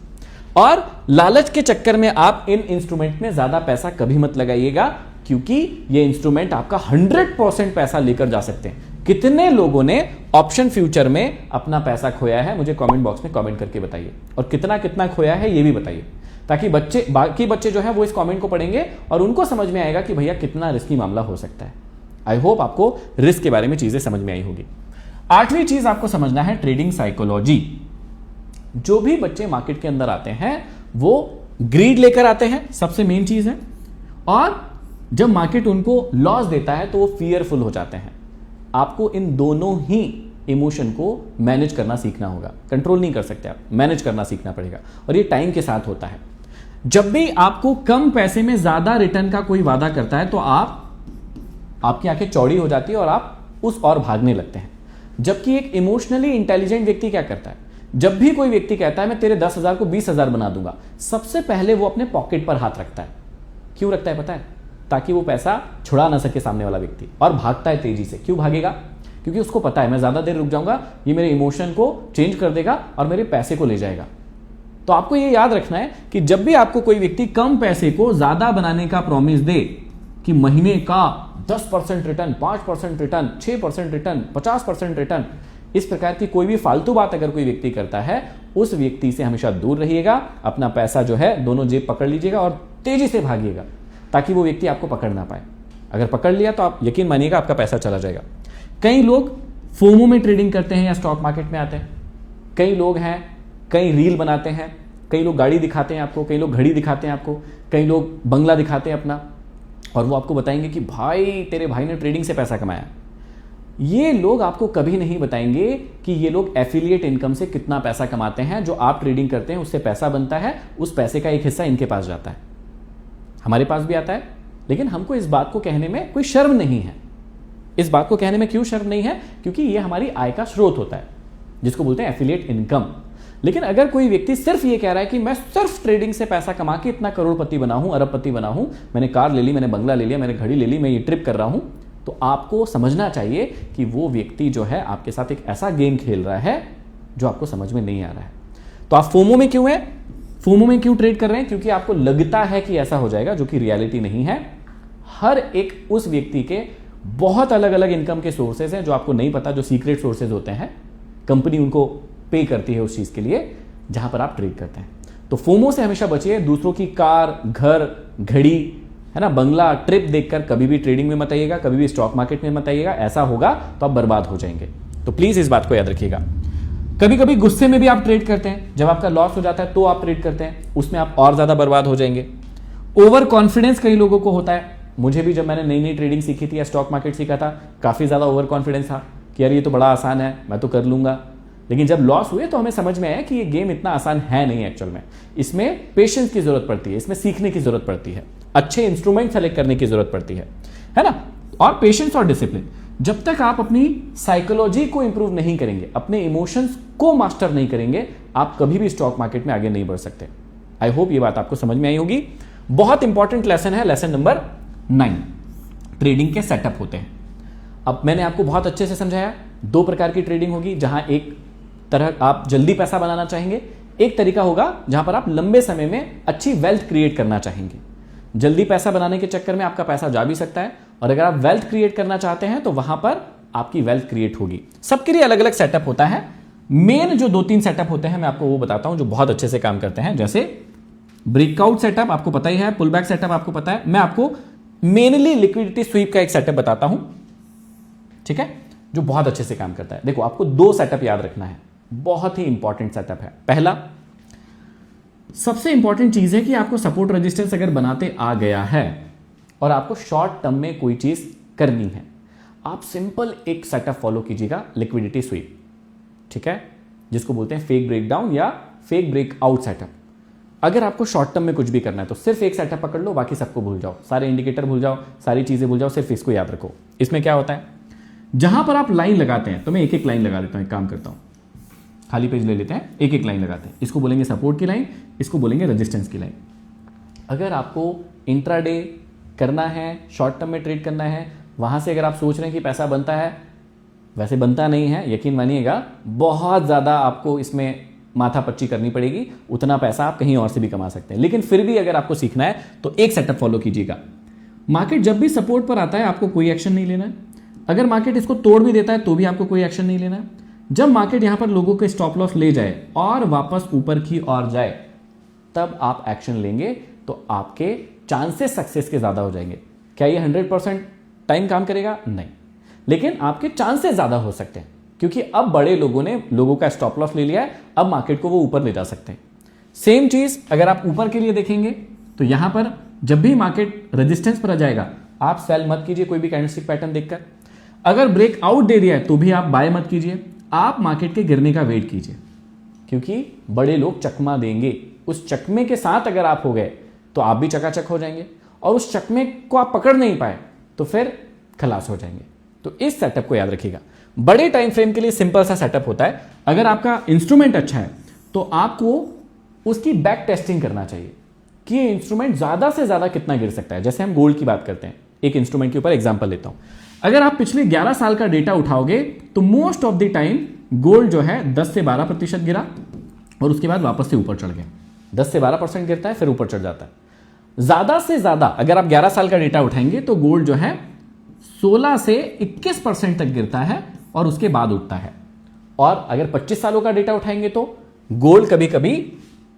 और लालच के चक्कर में आप इन इंस्ट्रूमेंट में ज्यादा पैसा कभी मत लगाइएगा, क्योंकि ये इंस्ट्रूमेंट आपका 100% पैसा लेकर जा सकते हैं। कितने लोगों ने ऑप्शन फ्यूचर में अपना पैसा खोया है, मुझे कमेंट बॉक्स में कमेंट करके बताइए, और कितना कितना खोया है ये भी बताइए, ताकि बाकी बच्चे जो है वो इस कमेंट को पढ़ेंगे और उनको समझ में आएगा कि भैया कितना रिस्की मामला हो सकता है। आई होप आपको रिस्क के बारे में चीजें समझ में आई होगी। 8वीं चीज आपको समझना है ट्रेडिंग साइकोलॉजी। जो भी बच्चे मार्केट के अंदर आते हैं वो ग्रीड लेकर आते हैं, सबसे मेन चीज है, और जब मार्केट उनको लॉस देता है तो वो फियरफुल हो जाते हैं। आपको इन दोनों ही इमोशन को मैनेज करना सीखना होगा। कंट्रोल नहीं कर सकते आप, मैनेज करना सीखना पड़ेगा, और ये टाइम के साथ होता है। जब भी आपको कम पैसे में ज्यादा रिटर्न का कोई वादा करता है तो आपकी आंखें चौड़ी हो जाती है और आप उस और भागने लगते हैं। जबकि एक इमोशनली इंटेलिजेंट व्यक्ति क्या करता है, जब भी कोई व्यक्ति कहता है मैं तेरे 10,000 को 20,000 बना दूंगा, सबसे पहले वो अपने पॉकेट पर हाथ रखता है। क्यों रखता है पता है? ताकि वो पैसा छुड़ा ना सके सामने वाला व्यक्ति, और भागता है तेजी से। क्यों भागेगा? क्योंकि उसको पता है मैं ज्यादा देर रुक जाऊंगा, ये मेरे इमोशन को चेंज कर देगा और मेरे पैसे को ले जाएगा। तो आपको ये याद रखना है कि जब भी आपको कोई व्यक्ति कम पैसे को ज्यादा बनाने का प्रॉमिस दे कि महीने का 10% रिटर्न, 5% रिटर्न, 6% रिटर्न, 50% रिटर्न, इस प्रकार की कोई भी फालतू बात अगर कोई व्यक्ति करता है, उस व्यक्ति से हमेशा दूर रहिएगा। अपना पैसा जो है दोनों जेब पकड़ लीजिएगा और तेजी से भागिएगा, ताकि वो व्यक्ति आपको पकड़ ना पाए। अगर पकड़ लिया तो आप यकीन मानिएगा आपका पैसा चला जाएगा। कई लोग फोमो में ट्रेडिंग करते हैं या स्टॉक मार्केट में आते हैं। कई लोग हैं, कई रील बनाते हैं, कई लोग गाड़ी दिखाते हैं आपको, कई लोग घड़ी दिखाते हैं आपको, कई लोग बंगला दिखाते हैं अपना, और वो आपको बताएंगे कि भाई तेरे भाई ने ट्रेडिंग से पैसा कमाया। ये लोग आपको कभी नहीं बताएंगे कि ये लोग एफिलिएट इनकम से कितना पैसा कमाते हैं। जो आप ट्रेडिंग करते हैं उससे पैसा बनता है, उस पैसे का एक हिस्सा इनके पास जाता है, हमारे पास भी आता है। लेकिन हमको इस बात को कहने में कोई शर्म नहीं है। इस बात को कहने में क्यों शर्म नहीं है? क्योंकि ये हमारी आय का स्रोत होता है, जिसको बोलते हैं एफिलिएट इनकम। लेकिन अगर कोई व्यक्ति सिर्फ ये कह रहा है कि मैं सिर्फ ट्रेडिंग से पैसा कमा के इतना करोड़पति बना हूं, अरबपति बना हूं, मैंने कार ले ली, मैंने बंगला ले लिया, मैंने घड़ी ले ली, मैं ये ट्रिप कर रहा हूं, तो आपको समझना चाहिए कि वो व्यक्ति जो है आपके साथ एक ऐसा गेम खेल रहा है जो आपको समझ में नहीं आ रहा है। तो आप फोमो में क्यों है? फोमो में क्यों ट्रेड कर रहे हैं? क्योंकि आपको लगता है कि ऐसा हो जाएगा, जो कि रियलिटी नहीं है। हर एक उस व्यक्ति के बहुत अलग अलग इनकम के सोर्सेज हैं जो आपको नहीं पता, जो सीक्रेट सोर्सेज होते हैं। कंपनी उनको पे करती है उस चीज के लिए जहां पर आप ट्रेड करते हैं। तो फोमो से हमेशा बचिए। दूसरों की कार, घर, घड़ी, है ना, बंगला, ट्रिप देखकर कभी भी ट्रेडिंग में मत आइएगा, कभी भी स्टॉक मार्केट में मत आइएगा। ऐसा होगा तो आप बर्बाद हो जाएंगे। तो प्लीज इस बात को याद रखिएगा। कभी कभी गुस्से में भी आप ट्रेड करते हैं, जब आपका लॉस हो जाता है तो आप ट्रेड करते हैं, उसमें आप और ज्यादा बर्बाद हो जाएंगे। ओवर कॉन्फिडेंस कई लोगों को होता है। मुझे भी जब मैंने नई नई ट्रेडिंग सीखी थी या स्टॉक मार्केट सीखा था, काफी ज्यादा ओवर कॉन्फिडेंस था कि यार ये तो बड़ा आसान है, मैं तो कर लूंगा। लेकिन जब लॉस हुए तो हमें समझ में आया कि ये गेम इतना आसान है नहीं एक्चुअल में। इसमें पेशेंस की जरूरत पड़ती है, इसमें सीखने की जरूरत पड़ती है, अच्छे इंस्ट्रूमेंट सेलेक्ट करने की जरूरत पड़ती है ना, और पेशेंस और डिसिप्लिन। जब तक आप अपनी साइकोलॉजी को इंप्रूव नहीं करेंगे, अपने इमोशंस को मास्टर नहीं करेंगे, आप कभी भी स्टॉक मार्केट में आगे नहीं बढ़ सकते। आई होप ये बात आपको समझ में आई होगी। बहुत इंपॉर्टेंट लेसन है लेसन नंबर 9। ट्रेडिंग के सेटअप होते हैं। अब मैंने आपको बहुत अच्छे से समझाया, 2 प्रकार की ट्रेडिंग होगी। जहां एक तरह आप जल्दी पैसा बनाना चाहेंगे, एक तरीका होगा जहां पर आप लंबे समय में अच्छी वेल्थ क्रिएट करना चाहेंगे। जल्दी पैसा बनाने के चक्कर में आपका पैसा जा भी सकता है, और अगर आप वेल्थ क्रिएट करना चाहते हैं तो वहां पर आपकी वेल्थ क्रिएट होगी। सबके लिए अलग अलग सेटअप होता है। मेन जो 2-3 सेटअप होते हैं मैं आपको वो बताता हूं जो बहुत अच्छे से काम करते हैं। जैसे ब्रेकआउट सेटअप आपको पता ही है, पुल बैक सेटअप आपको पता है। मैं आपको मेनली लिक्विडिटी स्वीप का एक सेटअप बताता हूं, ठीक है, जो बहुत अच्छे से काम करता है। देखो, आपको 2 सेटअप याद रखना है, बहुत ही इंपॉर्टेंट सेटअप है। पहला, सबसे इंपॉर्टेंट चीज है कि आपको सपोर्ट रेजिस्टेंस अगर बनाते आ गया है और आपको शॉर्ट टर्म में कोई चीज करनी है, आप सिंपल एक सेटअप फॉलो कीजिएगा, लिक्विडिटी स्वीप, ठीक है, जिसको बोलते हैं फेक ब्रेकडाउन या फेक ब्रेकआउट सेटअप। अगर आपको शॉर्ट टर्म में कुछ भी करना है तो सिर्फ एक सेटअप पकड़ लो, बाकी सबको भूल जाओ, सारे इंडिकेटर भूल जाओ, सारी चीजें भूल जाओ, सिर्फ इसको याद रखो। इसमें क्या होता है, जहां पर आप लाइन लगाते हैं, तो मैं एक एक लाइन लगा देता हूं, एक काम करता हूं, खाली पेज ले लेते हैं, एक एक लाइन लगाते हैं। इसको बोलेंगे सपोर्ट की लाइन, इसको बोलेंगे रेजिस्टेंस की लाइन। अगर आपको इंट्राडे करना है, शॉर्ट टर्म में ट्रेड करना है, वहां से अगर आप सोच रहे हैं कि पैसा बनता है, वैसे बनता नहीं है, यकीन मानिएगा, बहुत ज्यादा आपको इसमें माथापच्ची करनी पड़ेगी, उतना पैसा आप कहीं और से भी कमा सकते हैं। लेकिन फिर भी अगर आपको सीखना है तो एक सेटअप फॉलो कीजिएगा। मार्केट जब भी सपोर्ट पर आता है आपको कोई एक्शन नहीं लेना है। अगर मार्केट इसको तोड़ भी देता है तो भी आपको कोई एक्शन नहीं लेना है। जब मार्केट यहां पर लोगों के स्टॉप लॉस ले जाए और वापस ऊपर की ओर जाए तब आप एक्शन लेंगे तो आपके चांसेस सक्सेस के ज्यादा हो जाएंगे। क्या ये 100% टाइम काम करेगा? नहीं, लेकिन आपके चांसेस ज्यादा हो सकते हैं क्योंकि अब बड़े लोगों ने लोगों का स्टॉप लॉस ले लिया है, अब मार्केट को वो ऊपर ले जा सकते हैं। सेम चीज अगर आप ऊपर के लिए देखेंगे तो यहां पर जब भी मार्केट रेजिस्टेंस पर आ जाएगा आप सेल मत कीजिए कोई भी कैंडलस्टिक पैटर्न देखकर। अगर ब्रेकआउट दे दिया है तो भी आप बाय मत कीजिए, आप मार्केट के गिरने का वेट कीजिए क्योंकि बड़े लोग चकमा देंगे। उस चकमे के साथ अगर आप हो गए तो आप भी चकाचक हो जाएंगे और उस चकमे को आप पकड़ नहीं पाए तो फिर खलास हो जाएंगे। तो इस सेटअप को याद रखिएगा। बड़े टाइम फ्रेम के लिए सिंपल सा सेटअप होता है। अगर आपका इंस्ट्रूमेंट अच्छा है तो आपको उसकी बैक टेस्टिंग करना चाहिए कि ये इंस्ट्रूमेंट ज्यादा से ज्यादा कितना गिर सकता है। जैसे हम गोल्ड की बात करते हैं, एक इंस्ट्रूमेंट के ऊपर एग्जांपल लेता हूं। अगर आप पिछले 11 साल का डेटा उठाओगे तो most of the time gold जो है 10 से 12% गिरा और उसके बाद वापस से ऊपर चढ़ गया। 10 से 12% गिरता है फिर ऊपर चढ़ जाता है। ज्यादा से ज्यादा अगर आप 11 साल का डेटा उठाएंगे तो गोल्ड जो है 16 से 21% तक गिरता है और उसके बाद उठता है। और अगर 25 सालों का डेटा उठाएंगे तो गोल्ड कभी कभी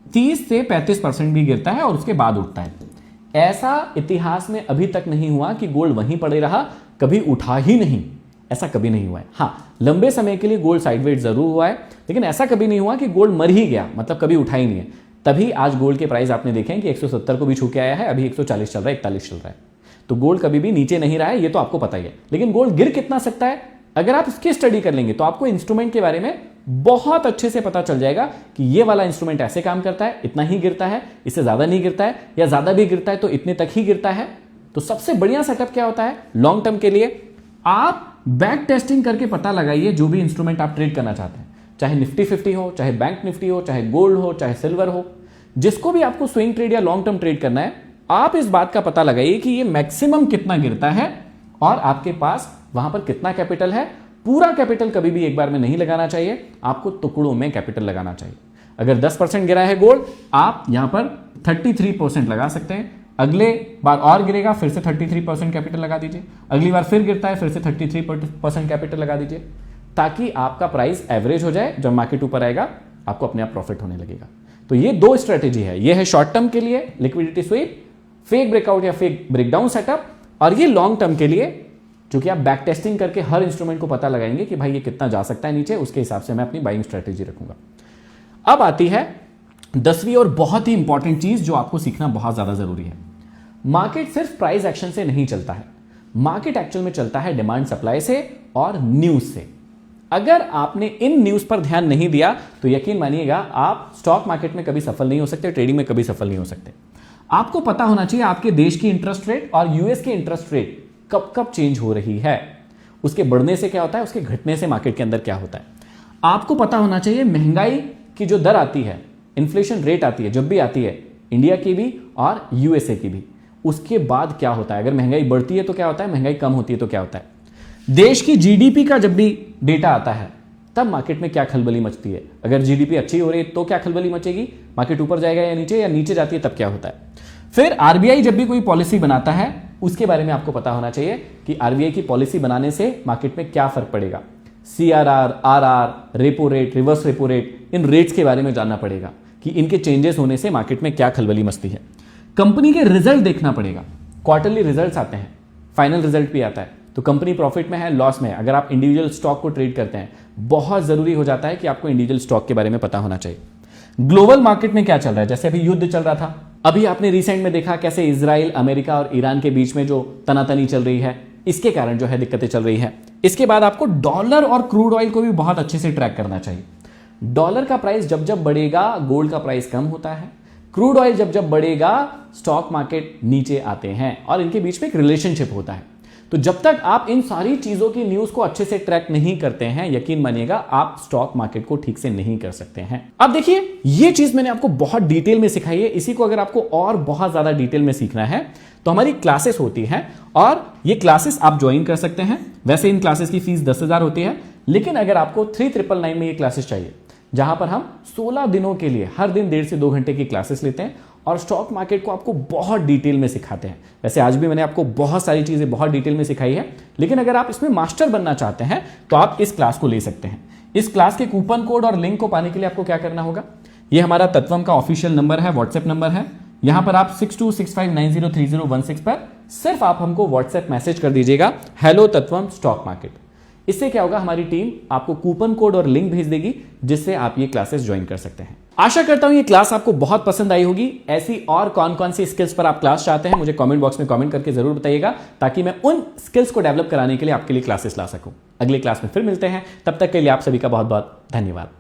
30 से 35% भी गिरता है और उसके बाद उठता है। ऐसा इतिहास में अभी तक नहीं हुआ कि गोल्ड वहीं पड़े रहा, कभी उठा ही नहीं, ऐसा कभी नहीं हुआ है। हाँ, लंबे समय के लिए गोल्ड साइडवेज जरूर हुआ है, लेकिन ऐसा कभी नहीं हुआ कि गोल्ड मर ही गया, मतलब कभी उठा ही नहीं है। तभी आज गोल्ड के प्राइस आपने देखे हैं कि 170 को भी छू के आया है, अभी 140 चल रहा है, 41 चल रहा है। तो गोल्ड कभी भी नीचे नहीं रहा है, ये तो आपको पता ही है। लेकिन गोल्ड गिर कितना सकता है, अगर आप इसकी स्टडी कर लेंगे तो आपको इंस्ट्रूमेंट के बारे में बहुत अच्छे से पता चल जाएगा कि ये वाला इंस्ट्रूमेंट ऐसे काम करता है, इतना ही गिरता है, इससे ज्यादा नहीं गिरता है, या ज्यादा भी गिरता है तो इतने तक ही गिरता है। तो सबसे बढ़िया सेटअप क्या होता है लॉन्ग टर्म के लिए, आप बैक टेस्टिंग करके पता लगाइए जो भी इंस्ट्रूमेंट आप ट्रेड करना चाहते हैं, चाहे निफ्टी 50 हो, चाहे बैंक निफ्टी हो, चाहे गोल्ड हो, चाहे सिल्वर हो, जिसको भी आपको स्विंग ट्रेड या लॉन्ग टर्म ट्रेड करना है, आप इस बात का पता लगाइए कि ये मैक्सिमम कितना गिरता है और आपके पास वहां पर कितना कैपिटल है। पूरा कैपिटल कभी भी एक बार में नहीं लगाना चाहिए, आपको टुकड़ों में कैपिटल लगाना चाहिए। अगर 10% गिरा है गोल्ड, आप यहां पर 33% लगा सकते हैं। अगले बार और गिरेगा, फिर से 33% कैपिटल लगा दीजिए। अगली बार फिर गिरता है, फिर से 33% कैपिटल लगा दीजिए, ताकि आपका प्राइस एवरेज हो जाए। जब मार्केट ऊपर आएगा आपको अपने आप प्रॉफिट होने लगेगा। तो ये दो स्ट्रेटेजी है, ये है शॉर्ट टर्म के लिए लिक्विडिटी स्वीप, फेक ब्रेकआउट या फेक ब्रेकडाउन सेटअप, और ये लॉन्ग टर्म के लिए क्योंकि आप बैक टेस्टिंग करके हर इंस्ट्रूमेंट को पता लगाएंगे कि भाई ये कितना जा सकता है नीचे, उसके हिसाब से मैं अपनी बाइंग स्ट्रेटेजी रखूंगा। अब आती है 10वीं और बहुत ही इंपॉर्टेंट चीज जो आपको सीखना बहुत ज्यादा जरूरी है। मार्केट सिर्फ प्राइस एक्शन से नहीं चलता है, मार्केट एक्चुअल में चलता है डिमांड सप्लाई से और न्यूज से। अगर आपने इन न्यूज पर ध्यान नहीं दिया तो यकीन मानिएगा आप स्टॉक मार्केट में कभी सफल नहीं हो सकते, ट्रेडिंग में कभी सफल नहीं हो सकते। आपको पता होना चाहिए आपके देश की इंटरेस्ट रेट और यूएस की इंटरेस्ट रेट कब कब चेंज हो रही है, उसके बढ़ने से क्या होता है, उसके घटने से मार्केट के अंदर क्या होता है। आपको पता होना चाहिए महंगाई की जो दर आती है, इन्फ्लेशन रेट आती है, जब भी आती है, इंडिया की भी और यूएसए की भी, उसके बाद क्या होता है। अगर महंगाई बढ़ती है तो क्या होता है, महंगाई कम होती है तो क्या होता है। देश की जीडीपी का जब भी डेटा आता है तब मार्केट में क्या खलबली मचती है। अगर जीडीपी अच्छी हो रही है तो क्या खलबली मचेगी, मार्केट ऊपर जाएगा या नीचे जाती है तब क्या होता है। फिर आरबीआई जब भी कोई पॉलिसी बनाता है उसके बारे में आपको पता होना चाहिए कि आरबीआई की पॉलिसी बनाने से मार्केट में क्या फर्क पड़ेगा। CRR, RR, repo rate, reverse repo rate, इन रेट्स के बारे में जानना पड़ेगा कि इनके चेंजेस होने से मार्केट में क्या खलबली मचती है। कंपनी के रिजल्ट देखना पड़ेगा, क्वार्टरली रिजल्ट्स आते हैं, फाइनल रिजल्ट भी आता है, तो कंपनी प्रॉफिट में है, लॉस में है। अगर आप इंडिविजुअल स्टॉक को ट्रेड करते हैं बहुत जरूरी हो जाता है कि आपको इंडिविजुअल स्टॉक के बारे में पता होना चाहिए। ग्लोबल मार्केट में क्या चल रहा है, जैसे अभी युद्ध चल रहा था, अभी आपने रिसेंट में देखा कैसे इजराइल, अमेरिका और ईरान के बीच में जो तनातनी चल रही है, इसके कारण जो है दिक्कतें चल रही है। इसके बाद आपको डॉलर और क्रूड ऑयल को भी बहुत अच्छे से ट्रैक करना चाहिए। डॉलर का प्राइस जब जब बढ़ेगा गोल्ड का प्राइस कम होता है, क्रूड ऑयल जब जब बढ़ेगा स्टॉक मार्केट नीचे आते हैं, और इनके बीच में एक रिलेशनशिप होता है। तो जब तक आप इन सारी चीजों की न्यूज को अच्छे से ट्रैक नहीं करते हैं, यकीन मानिएगा आप स्टॉक मार्केट को ठीक से नहीं कर सकते हैं। अब देखिए, ये चीज मैंने आपको बहुत डिटेल में सिखाई है। इसी को अगर आपको और बहुत ज्यादा डिटेल में सीखना है तो हमारी क्लासेस होती हैं, और ये क्लासेस आप ज्वाइन कर सकते हैं। वैसे इन क्लासेस की फीस 10,000 होती है, लेकिन अगर आपको 3999 में ये क्लासेस चाहिए जहां पर हम 16 दिनों के लिए हर दिन 1.5 से 2 घंटे की क्लासेस लेते हैं और स्टॉक मार्केट को आपको बहुत डिटेल में सिखाते हैं। वैसे आज भी मैंने आपको बहुत सारी चीजें बहुत डिटेल में सिखाई है, लेकिन अगर आप इसमें मास्टर बनना चाहते हैं तो आप इस क्लास को ले सकते हैं। इस क्लास के कूपन कोड और लिंक को पाने के लिए आपको क्या करना होगा, ये हमारा तत्वम का ऑफिशियल नंबर है, व्हाट्सएप नंबर है। यहां पर आप 6265903016 पर सिर्फ आप हमको व्हाट्सएप मैसेज कर दीजिएगा, हेलो तत्वम स्टॉक मार्केट। इससे क्या होगा, हमारी टीम आपको कूपन कोड और लिंक भेज देगी जिससे आप ये क्लासेस ज्वाइन कर सकते हैं। आशा करता हूं ये क्लास आपको बहुत पसंद आई होगी। ऐसी और कौन कौन सी स्किल्स पर आप क्लास चाहते हैं मुझे कमेंट बॉक्स में कमेंट करके जरूर बताइएगा, ताकि मैं उन स्किल्स को डेवलप कराने के लिए आपके लिए क्लासेस ला सकूं। अगली क्लास में फिर मिलते हैं, तब तक के लिए आप सभी का बहुत बहुत धन्यवाद।